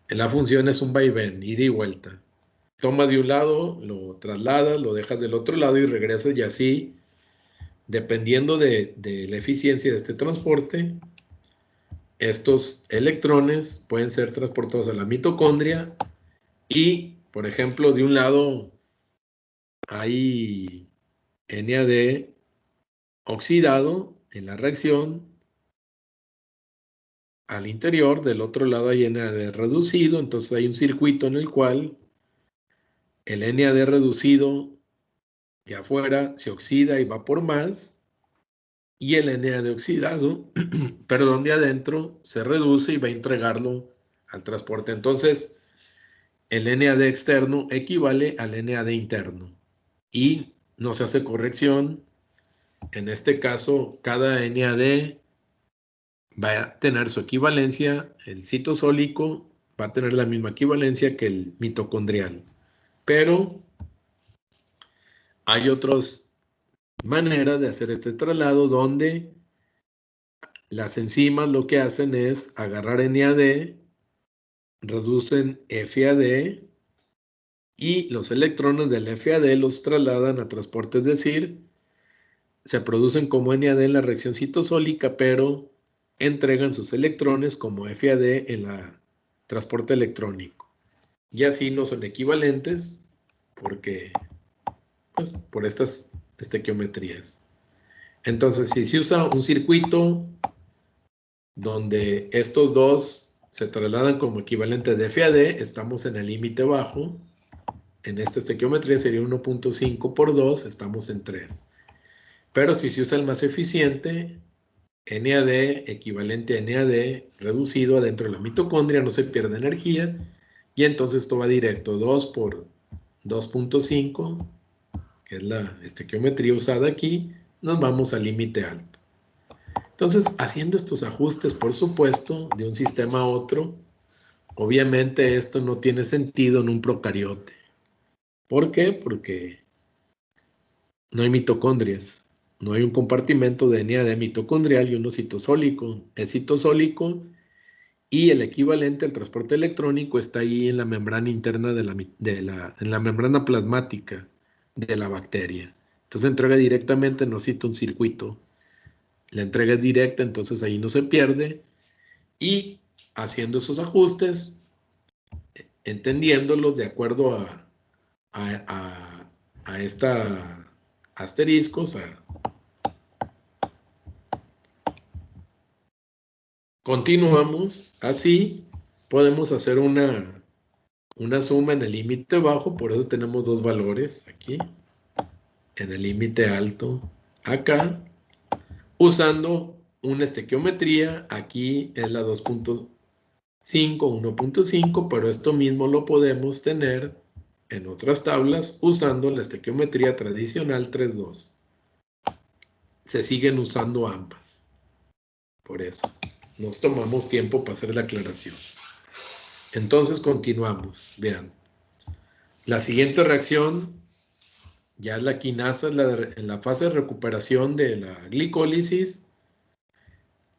La función es un vaivén, ida y vuelta. Tomas de un lado, lo trasladas, lo dejas del otro lado y regresas, y así, dependiendo de la eficiencia de este transporte, estos electrones pueden ser transportados a la mitocondria y, por ejemplo, de un lado hay NAD oxidado en la reacción, al interior, del otro lado hay NAD reducido, entonces hay un circuito en el cual el NAD reducido de afuera se oxida y va por más, y el NAD oxidado, perdón, de adentro se reduce y va a entregarlo al transporte. Entonces, el NAD externo equivale al NAD interno y no se hace corrección. En este caso, cada NAD va a tener su equivalencia, el citosólico va a tener la misma equivalencia que el mitocondrial, pero hay otras maneras de hacer este traslado donde las enzimas lo que hacen es agarrar NAD, reducen FAD y los electrones del FAD los trasladan a transporte, es decir, se producen como NAD en la reacción citosólica, pero entregan sus electrones como FAD en la transporte electrónico. Y así no son equivalentes porque, pues, por estas estequiometrías. Entonces, si se usa un circuito donde estos dos se trasladan como equivalentes de FAD, estamos en el límite bajo. En esta estequiometría sería 1.5 por 2, estamos en 3. Pero si se usa el más eficiente, NAD equivalente a NAD reducido adentro de la mitocondria, no se pierde energía, y entonces esto va directo, 2 por 2.5, que es la estequiometría usada aquí, nos vamos al límite alto. Entonces, haciendo estos ajustes, por supuesto, de un sistema a otro, obviamente esto no tiene sentido en un procariote. ¿Por qué? Porque no hay mitocondrias. No hay un compartimento de NAD mitocondrial y uno citosólico. Es citosólico y el equivalente al transporte electrónico está ahí en la membrana interna en la membrana plasmática de la bacteria. Entonces entrega directamente, no cita un circuito. La entrega es directa, entonces ahí no se pierde. Y haciendo esos ajustes, entendiéndolos de acuerdo a esta asteriscos, Continuamos. Así podemos hacer una suma en el límite bajo, por eso tenemos dos valores aquí, en el límite alto, acá, usando una estequiometría. Aquí es la 2.5, 1.5, pero esto mismo lo podemos tener en otras tablas usando la estequiometría tradicional 3.2. Se siguen usando ambas. Por eso nos tomamos tiempo para hacer la aclaración. Entonces continuamos. Vean, la siguiente reacción ya es la quinasa en la fase de recuperación de la glicólisis.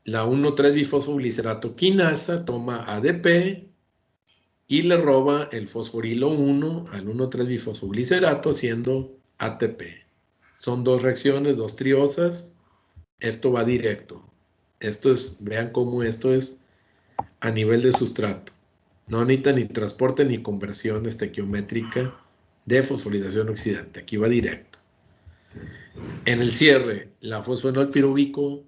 La 1,3-bifosfoglicerato quinasa toma ADP y le roba el fosforilo 1 al 1,3-bifosfoglicerato haciendo ATP. Son dos reacciones, dos triosas. Esto va directo. Esto es, vean cómo esto es a nivel de sustrato. No necesita ni transporte ni conversión estequiométrica de fosforilación oxidante. Aquí va directo. En el cierre, la fosfonol pirúvico,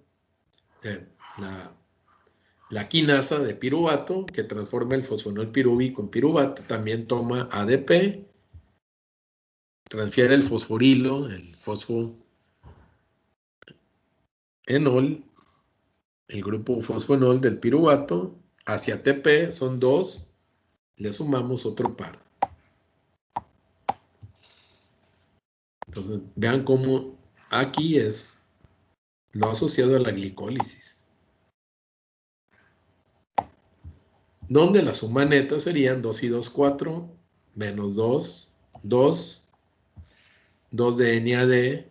la quinasa de piruvato, que transforma el fosfonol pirúvico en piruvato, también toma ADP, transfiere el fosforilo, el fosfoenol, el grupo fosfonol del piruvato, hacia ATP, son dos, le sumamos otro par. Entonces, vean cómo aquí es lo asociado a la glicólisis, donde la suma neta serían 2 y 2, 4, menos 2, 2, 2 de NAD,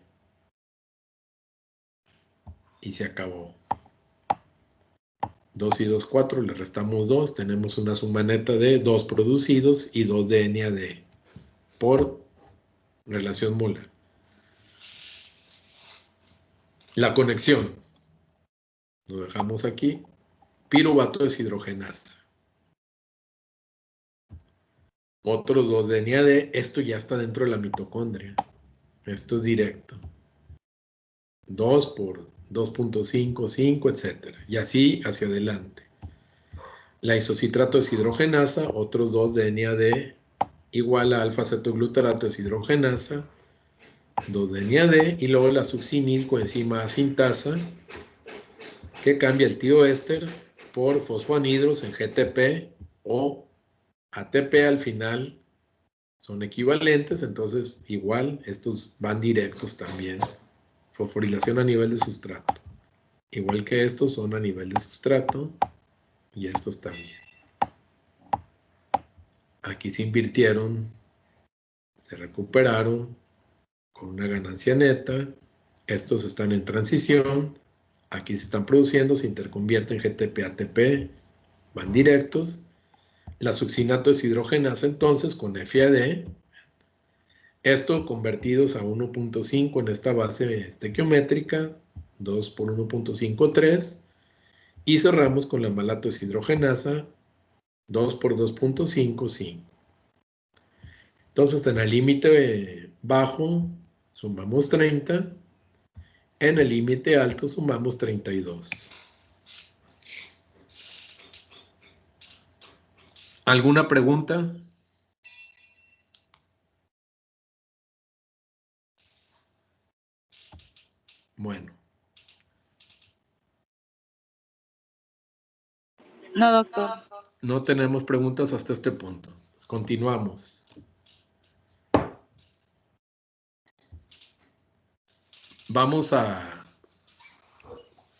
y se acabó. 2 y 2, 4, le restamos 2, tenemos una suma neta de 2 producidos y 2 de NAD por relación molar. La conexión, lo dejamos aquí, piruvato deshidrogenasa. Otros 2 de NAD, esto ya está dentro de la mitocondria. Esto es directo. 2 por 2.5, 5, etc. Y así hacia adelante. La isocitrato deshidrogenasa, otros 2 de NAD, igual a alfa-cetoglutarato deshidrogenasa, 2 de NAD, y luego la succinil coenzima A sintasa, que cambia el tioéster por fosfoanhidros en GTP o ATP al final. Son equivalentes, entonces igual estos van directos también. Fosforilación a nivel de sustrato. Igual que estos son a nivel de sustrato y estos también. Aquí se invirtieron, se recuperaron con una ganancia neta. Estos están en transición. Aquí se están produciendo, se interconvierten GTP-ATP, van directos. La succinato deshidrogenasa entonces con FAD. Esto convertidos a 1.5 en esta base estequiométrica, 2 por 1.53. Y cerramos con la malato deshidrogenasa, 2 por 2.5, 5. Entonces en el límite bajo sumamos 30. En el límite alto sumamos 32. ¿Alguna pregunta? Bueno. No, doctor. No tenemos preguntas hasta este punto. Continuamos. Vamos a...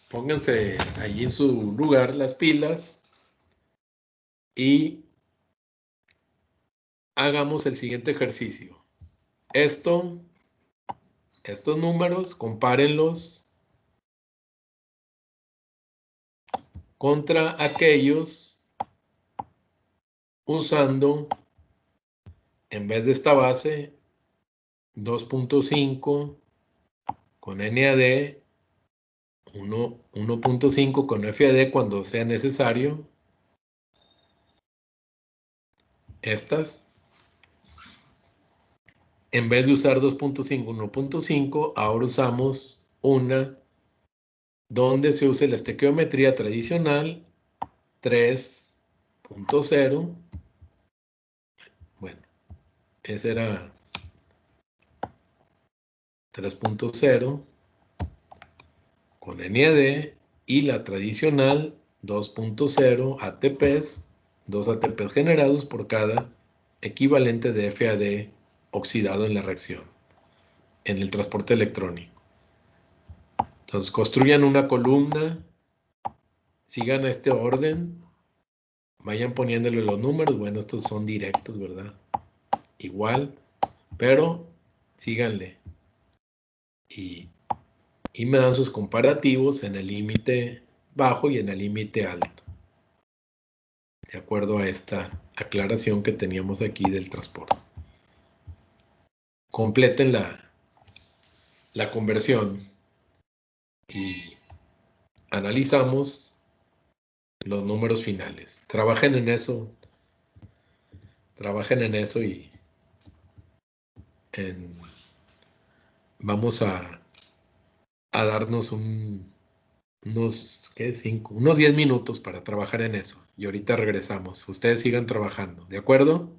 Pónganse allí en su lugar las pilas y hagamos el siguiente ejercicio. Estos números, compárenlos contra aquellos usando, en vez de esta base, 2.5 con NAD, 1.5 con FAD cuando sea necesario. Estas, en vez de usar 2.5, 1.5, ahora usamos una donde se use la estequiometría tradicional 3.0. Bueno, ese era 3.0 con NAD y la tradicional 2.0 ATPs, 2 ATPs generados por cada equivalente de FAD oxidado en la reacción, en el transporte electrónico. Entonces construyan una columna, sigan este orden, vayan poniéndole los números. Bueno, estos son directos, ¿verdad? Igual, pero síganle. Y me dan sus comparativos en el límite bajo y en el límite alto, de acuerdo a esta aclaración que teníamos aquí del transporte. Completen la conversión y analizamos los números finales. Trabajen en eso y vamos a darnos unos 10 minutos para trabajar en eso. Y ahorita regresamos. Ustedes sigan trabajando, ¿de acuerdo?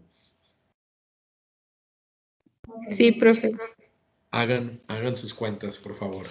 Sí, profe. Hagan sus cuentas, por favor.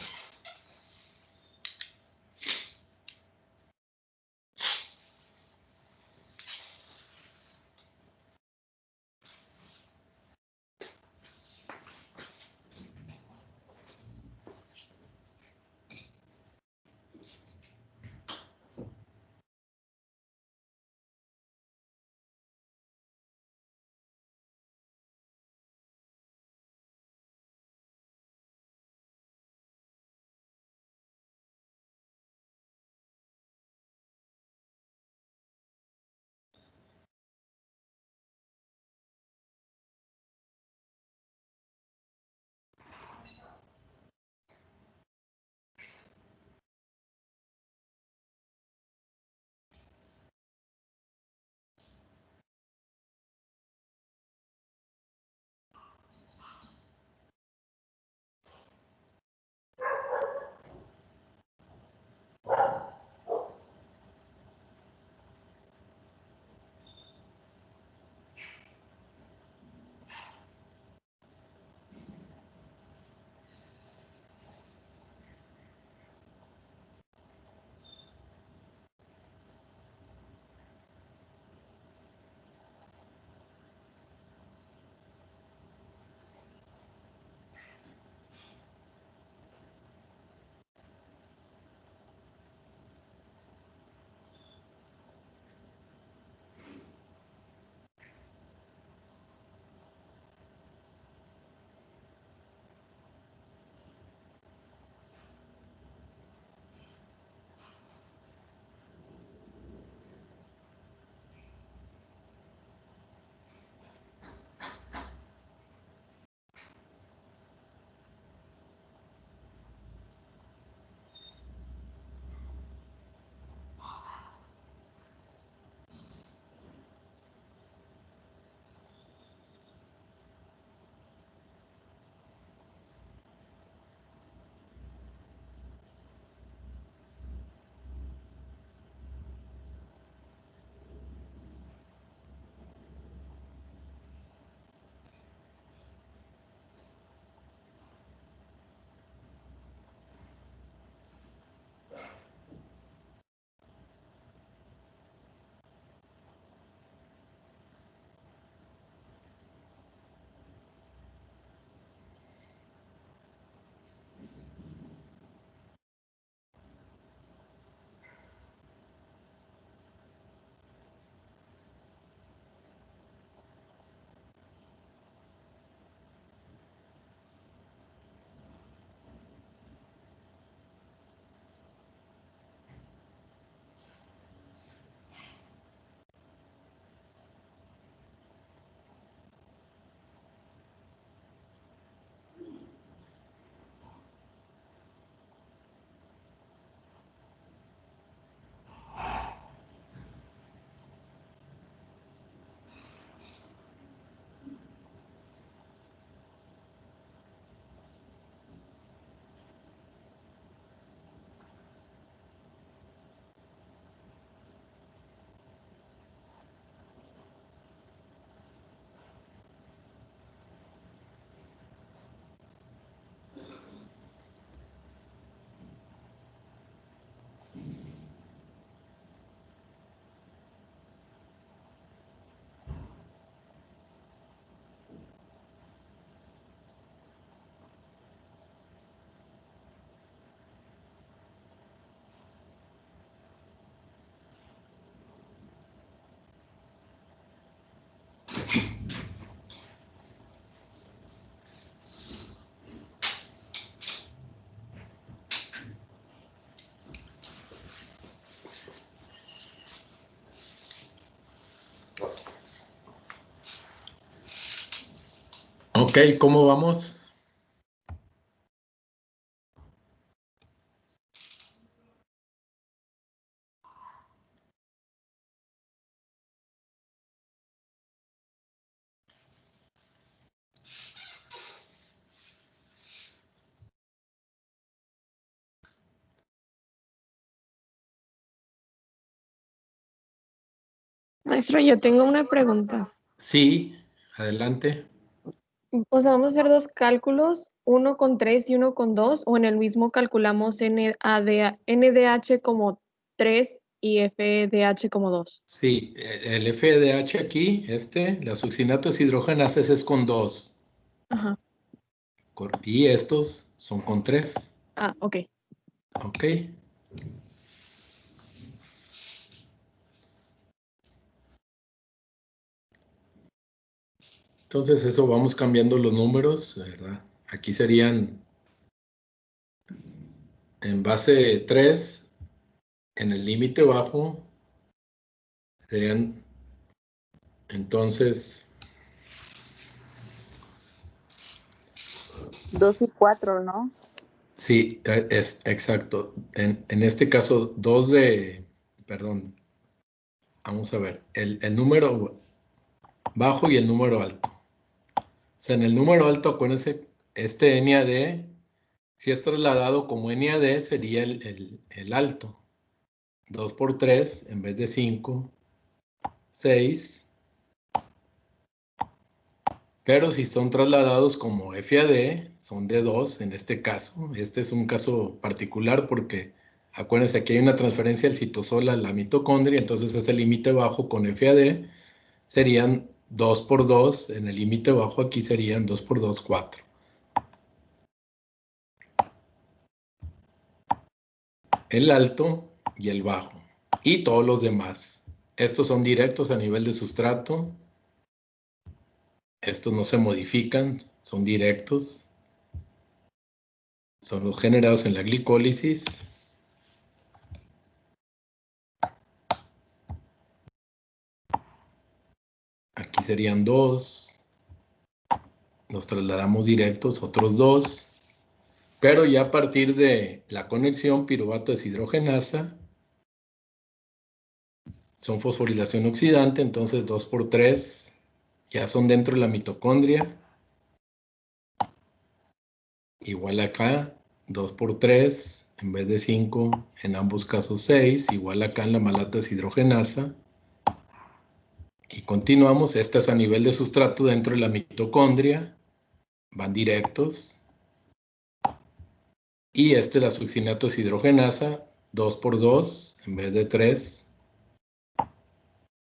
Ok, ¿cómo vamos? Maestro, yo tengo una pregunta. Sí, adelante. O sea, vamos a hacer dos cálculos, uno con 3 y uno con 2, o en el mismo calculamos NDH como 3 y FDH como 2. Sí, el FDH aquí, la succinato deshidrogenasa es con 2. Ajá. Y estos son con 3. Ah, ok. Ok. Entonces eso vamos cambiando los números, ¿verdad? Aquí serían en base 3, en el límite bajo, serían entonces, 2 y 4, ¿no? sí, es exacto. En este caso, perdón, vamos a ver, el número bajo y el número alto. O sea, en el número alto, acuérdense, este NAD, si es trasladado como NAD, sería el alto. 2 por 3 en vez de 5, 6. Pero si son trasladados como FAD, son de 2 en este caso. Este es un caso particular porque acuérdense que hay una transferencia del citosol a la mitocondria, entonces ese límite bajo con FAD serían 2 por 2, en el límite bajo aquí serían 2 por 2, 4. El alto y el bajo. Y todos los demás. Estos son directos a nivel de sustrato. Estos no se modifican, son directos. Son los generados en la glicólisis. Aquí serían 2. Los trasladamos directos, otros 2. Pero ya a partir de la conexión piruvato deshidrogenasa, son fosforilación oxidante, entonces 2 por 3 ya son dentro de la mitocondria. Igual acá, 2 por 3 en vez de 5, en ambos casos 6, igual acá en la malato deshidrogenasa. Y continuamos, esta es a nivel de sustrato dentro de la mitocondria, van directos. Y la succinato deshidrogenasa, 2 por 2 en vez de 3.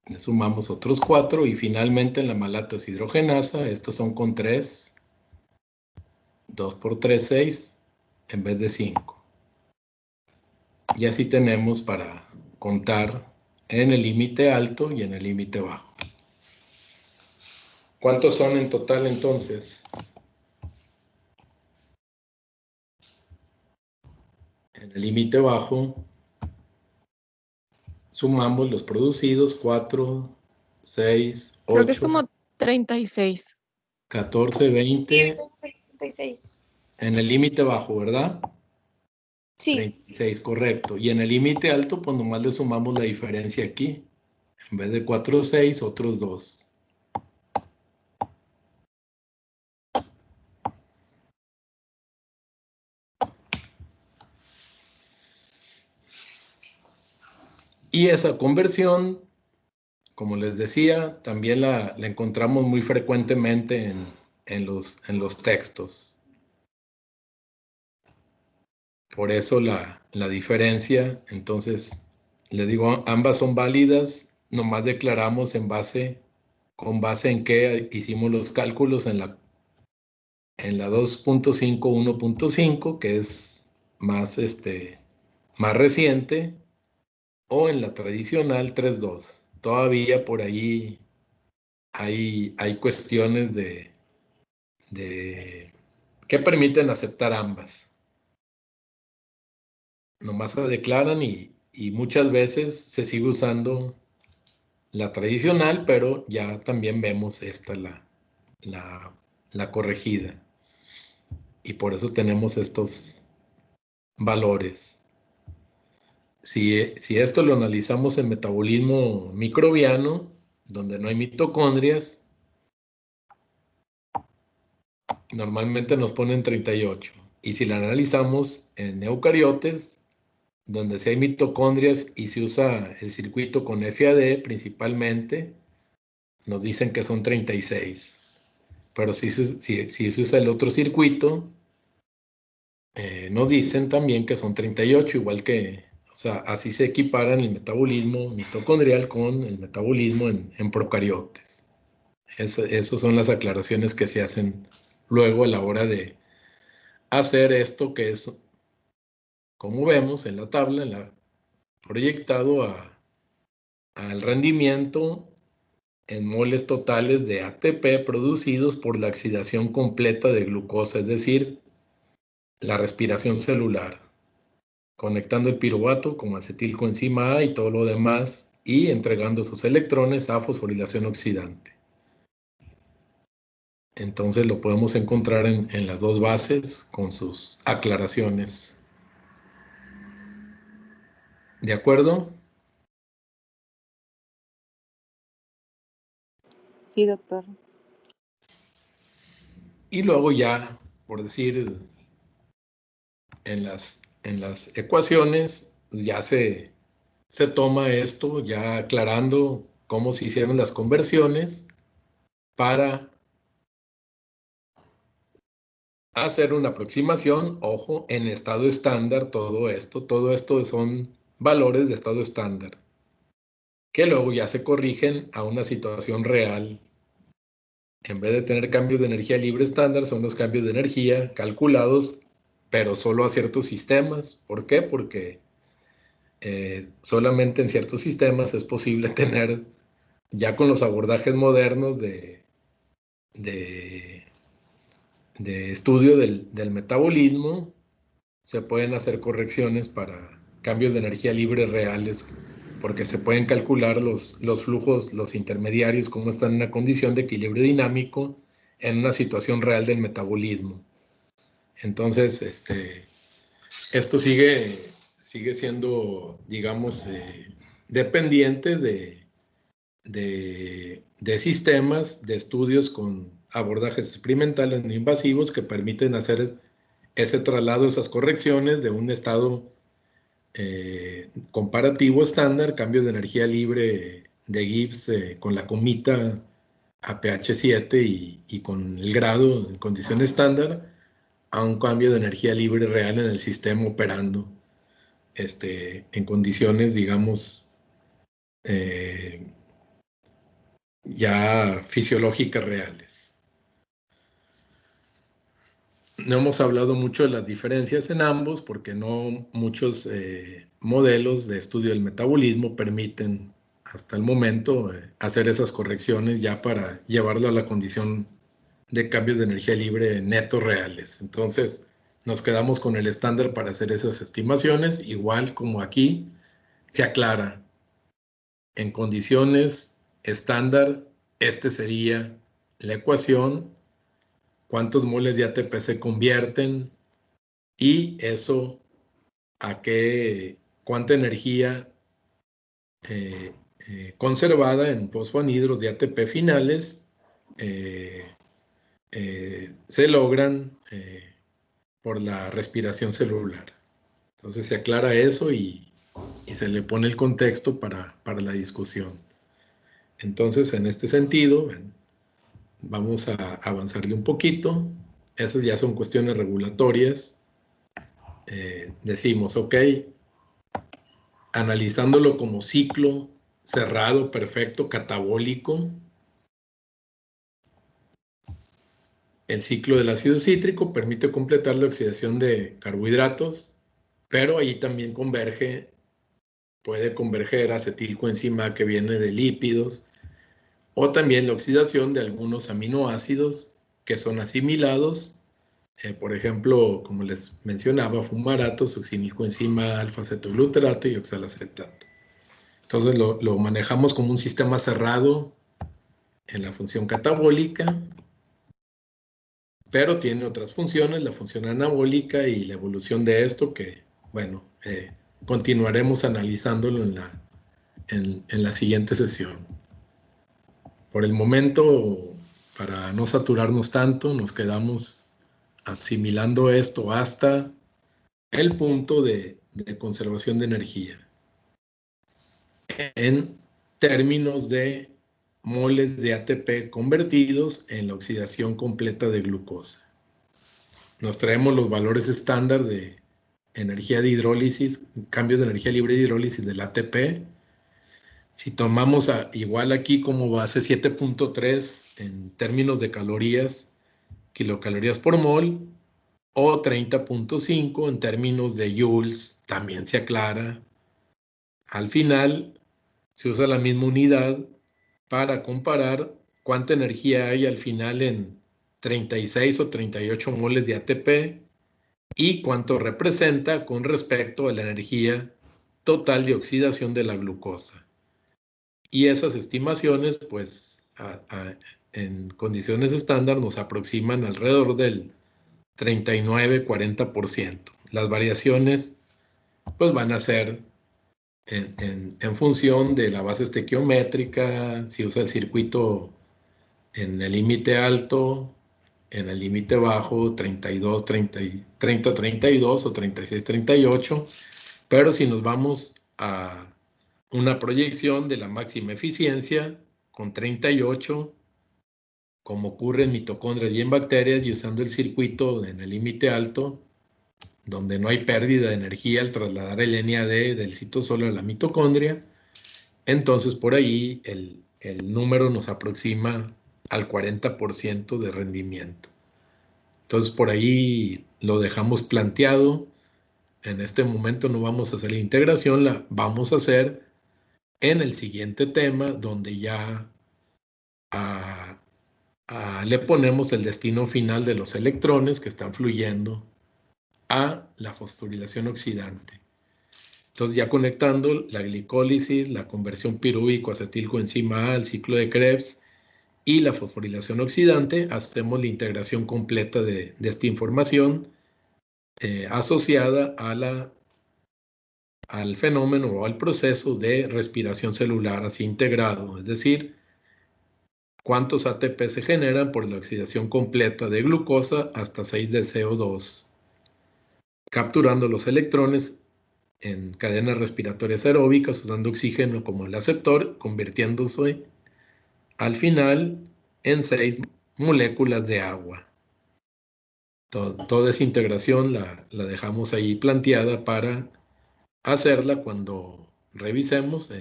Le sumamos otros 4 y finalmente en la malato deshidrogenasa, estos son con 3. 2 por 3, 6 en vez de 5. Y así tenemos para contar en el límite alto y en el límite bajo. ¿Cuántos son en total entonces? En el límite bajo sumamos los producidos, 4, 6, Creo que es 8, como 36. 14, 20. 36. En el límite bajo, ¿verdad? Sí. 36, correcto. Y en el límite alto, pues nomás le sumamos la diferencia aquí. En vez de 4, 6, otros 2. Y esa conversión, como les decía, también la encontramos muy frecuentemente en los textos. Por eso la diferencia, entonces, les digo, ambas son válidas, nomás declaramos con base en qué hicimos los cálculos en la 2.5, 1.5, que es más, más reciente, o en la tradicional 3.2. Todavía por ahí hay cuestiones que permiten aceptar ambas. Nomás se declaran y muchas veces se sigue usando la tradicional, pero ya también vemos esta, la la corregida. Y por eso tenemos estos valores. Si esto lo analizamos en metabolismo microbiano, donde no hay mitocondrias, normalmente nos ponen 38. Y si la analizamos en eucariotes, donde sí hay mitocondrias y se usa el circuito con FAD principalmente, nos dicen que son 36. Pero si se usa el otro circuito, nos dicen también que son 38, igual que, o sea, así se equiparan el metabolismo mitocondrial con el metabolismo en procariotes. Esas son las aclaraciones que se hacen luego a la hora de hacer esto, que es, como vemos en la tabla, proyectado al rendimiento en moles totales de ATP producidos por la oxidación completa de glucosa, es decir, la respiración celular, conectando el piruvato como acetilcoenzima A y todo lo demás y entregando sus electrones a fosforilación oxidante. Entonces lo podemos encontrar en las dos bases con sus aclaraciones. ¿De acuerdo? Sí, doctor. Y luego ya, por decir, en las ecuaciones, ya se toma esto, ya aclarando cómo se hicieron las conversiones para hacer una aproximación, ojo, en estado estándar, todo esto son valores de estado estándar, que luego ya se corrigen a una situación real. En vez de tener cambios de energía libre estándar, son los cambios de energía calculados, pero solo a ciertos sistemas. ¿Por qué? Porque solamente en ciertos sistemas es posible tener, ya con los abordajes modernos de estudio del metabolismo, se pueden hacer correcciones para cambios de energía libre reales, porque se pueden calcular los flujos, los intermediarios, cómo están en una condición de equilibrio dinámico en una situación real del metabolismo. Entonces, esto sigue siendo, digamos, dependiente de sistemas de estudios con abordajes experimentales no invasivos que permiten hacer ese traslado, esas correcciones de un estado comparativo estándar, cambio de energía libre de Gibbs con la comita a pH 7 y con el grado en condición estándar, a un cambio de energía libre real en el sistema operando en condiciones, digamos, ya fisiológicas reales. No hemos hablado mucho de las diferencias en ambos porque no muchos modelos de estudio del metabolismo permiten hasta el momento hacer esas correcciones ya para llevarlo a la condición de cambios de energía libre netos reales. Entonces nos quedamos con el estándar para hacer esas estimaciones, igual como aquí se aclara. En condiciones estándar, sería la ecuación, cuántos moles de ATP se convierten y eso a cuánta energía conservada en fosfoanhidros de ATP finales se logran por la respiración celular. Entonces se aclara eso y se le pone el contexto para la discusión. Entonces, en este sentido, vamos a avanzarle un poquito. Esas ya son cuestiones regulatorias. Decimos, ok, analizándolo como ciclo cerrado, perfecto, catabólico, el ciclo del ácido cítrico permite completar la oxidación de carbohidratos, pero ahí también puede converger acetilcoenzima que viene de lípidos, o también la oxidación de algunos aminoácidos que son asimilados, por ejemplo, como les mencionaba, fumarato, succinilcoenzima, alfa-cetoglutarato y oxalacetato. Entonces lo manejamos como un sistema cerrado en la función catabólica pero tiene otras funciones, la función anabólica y la evolución de esto que, bueno, continuaremos analizándolo en la siguiente sesión. Por el momento, para no saturarnos tanto, nos quedamos asimilando esto hasta el punto de conservación de energía en términos de moles de ATP convertidos en la oxidación completa de glucosa. Nos traemos los valores estándar de energía de hidrólisis, cambios de energía libre de hidrólisis del ATP. Si tomamos igual aquí como base 7.3 en términos de calorías, kilocalorías por mol, o 30.5 en términos de joules, también se aclara. Al final se usa la misma unidad para comparar cuánta energía hay al final en 36 o 38 moles de ATP y cuánto representa con respecto a la energía total de oxidación de la glucosa. Y esas estimaciones, pues, en condiciones estándar nos aproximan alrededor del 39-40%. Las variaciones, pues, van a ser en función de la base estequiométrica, si usa el circuito en el límite alto, en el límite bajo, 32, 30-32 o 36-38, pero si nos vamos a una proyección de la máxima eficiencia con 38, como ocurre en mitocondrias y en bacterias, y usando el circuito en el límite alto, donde no hay pérdida de energía al trasladar el NAD del citosol a la mitocondria, entonces por ahí el número nos aproxima al 40% de rendimiento. Entonces por ahí lo dejamos planteado. En este momento no vamos a hacer la integración, la vamos a hacer en el siguiente tema, donde ya le ponemos el destino final de los electrones que están fluyendo a la fosforilación oxidante. Entonces ya conectando la glicólisis, la conversión pirúvico acetilcoenzima A al ciclo de Krebs y la fosforilación oxidante, hacemos la integración completa de esta información asociada al fenómeno o al proceso de respiración celular así integrado, es decir, cuántos ATP se generan por la oxidación completa de glucosa hasta 6 de CO2, capturando los electrones en cadenas respiratorias aeróbicas usando oxígeno como el aceptor, convirtiéndose al final en 6 moléculas de agua. Toda esa integración la dejamos ahí planteada para hacerla cuando revisemos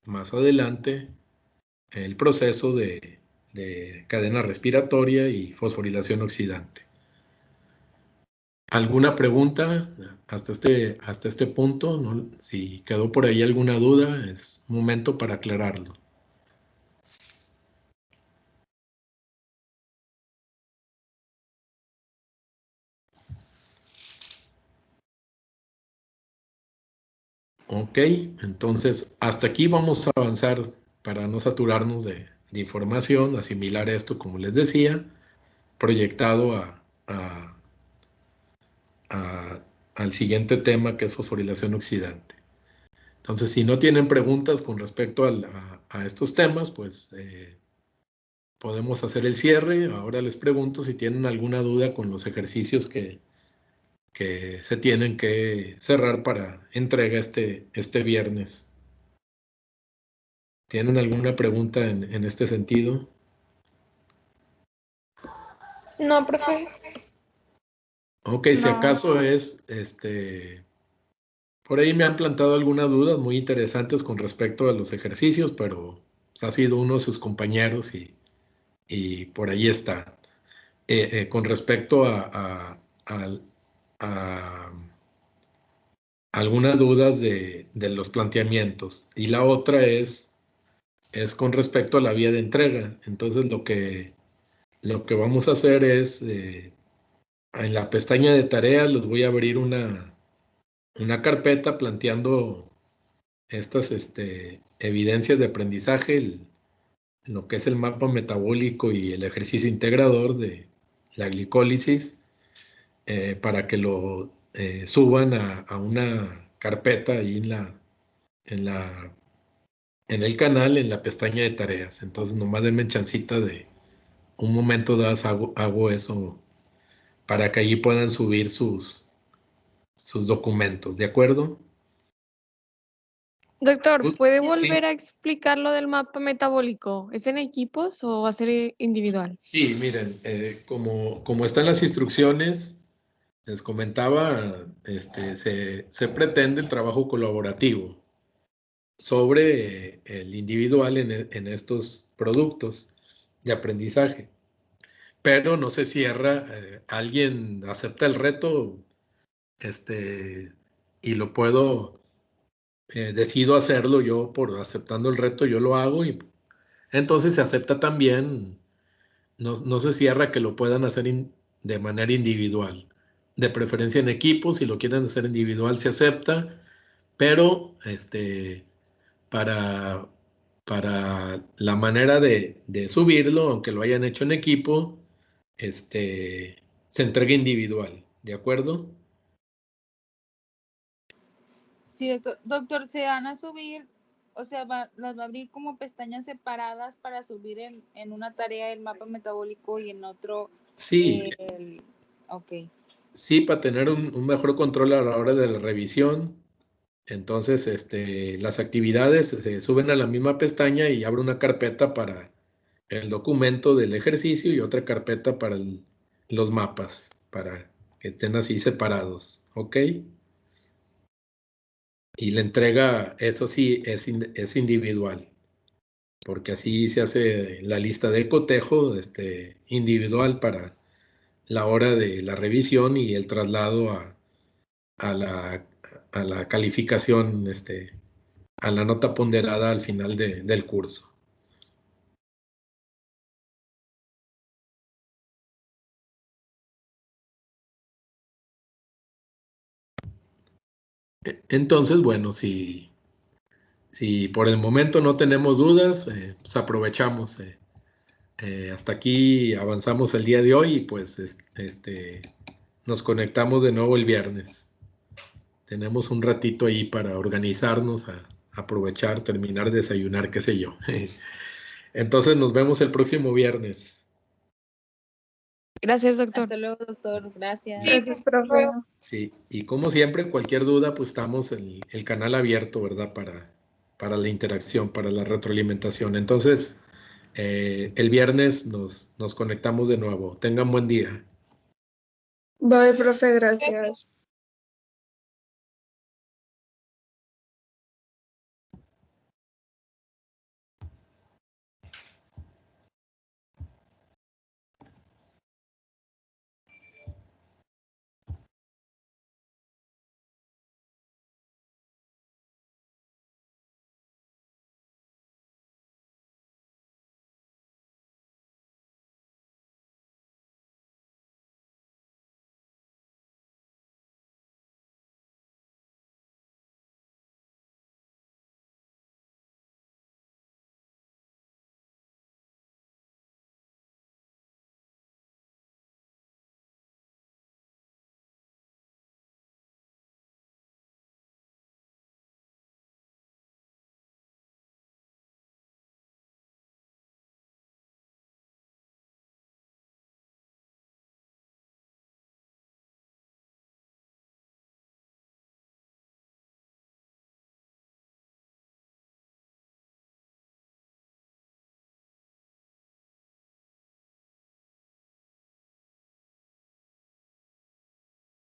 más adelante el proceso de cadena respiratoria y fosforilación oxidante. ¿Alguna pregunta hasta este punto? ¿No? Si quedó por ahí alguna duda, es momento para aclararlo. Ok, entonces hasta aquí vamos a avanzar para no saturarnos de información, asimilar esto, como les decía, proyectado al siguiente tema, que es fosforilación oxidante. Entonces, si no tienen preguntas con respecto a estos temas, pues podemos hacer el cierre. Ahora les pregunto si tienen alguna duda con los ejercicios que se tienen que cerrar para entrega este viernes. ¿Tienen alguna pregunta en este sentido? No, profe. Ok, si No. acaso por ahí me han plantado algunas dudas muy interesantes con respecto a los ejercicios, pero ha sido uno de sus compañeros y por ahí está. Con respecto a algunas dudas de los planteamientos. Y la otra es con respecto a la vía de entrega. Entonces lo que vamos a hacer es, en la pestaña de tareas les voy a abrir una carpeta planteando estas evidencias de aprendizaje, lo que es el mapa metabólico y el ejercicio integrador la glicólisis, para que lo suban a una carpeta ahí en el canal, en la pestaña de tareas. Entonces nomás denme chancita de un momento das, hago eso para que allí puedan subir sus documentos, ¿de acuerdo? Doctor, ¿puede Sí. volver a explicar lo del mapa metabólico? ¿Es en equipos o va a ser individual? Sí, miren, como están las instrucciones, les comentaba, se pretende el trabajo colaborativo sobre el individual en estos productos de aprendizaje. Pero no se cierra, alguien acepta el reto, y lo puedo, decido hacerlo yo por aceptando el reto, yo lo hago y entonces se acepta también, no se cierra que lo puedan hacer de manera individual, de preferencia en equipo, si lo quieren hacer individual se acepta, pero para, para la manera de subirlo, aunque lo hayan hecho en equipo, se entrega individual, ¿de acuerdo? Sí, doctor. Doctor, ¿se van a subir, o sea, las va a abrir como pestañas separadas para subir en una tarea el mapa metabólico y en otro Sí, ok. sí, para tener un mejor control a la hora de la revisión. Entonces, las actividades se suben a la misma pestaña y abre una carpeta para el documento del ejercicio y otra carpeta para los mapas, para que estén así separados, ¿ok? Y la entrega, eso sí, es individual, porque así se hace la lista de cotejo, individual para la hora de la revisión y el traslado a la calificación, a la nota ponderada al final del curso. Entonces, bueno, si por el momento no tenemos dudas, pues aprovechamos. Hasta aquí avanzamos el día de hoy y pues nos conectamos de nuevo el viernes. Tenemos un ratito ahí para organizarnos, a aprovechar, terminar de desayunar, qué sé yo. Entonces nos vemos el próximo viernes. Gracias, doctor. Hasta luego, doctor. Gracias. Gracias, profe. Sí, y como siempre, cualquier duda, pues estamos en el canal abierto, ¿verdad? Para la interacción, para la retroalimentación. Entonces, el viernes nos conectamos de nuevo. Tengan buen día. Bye, profe, gracias.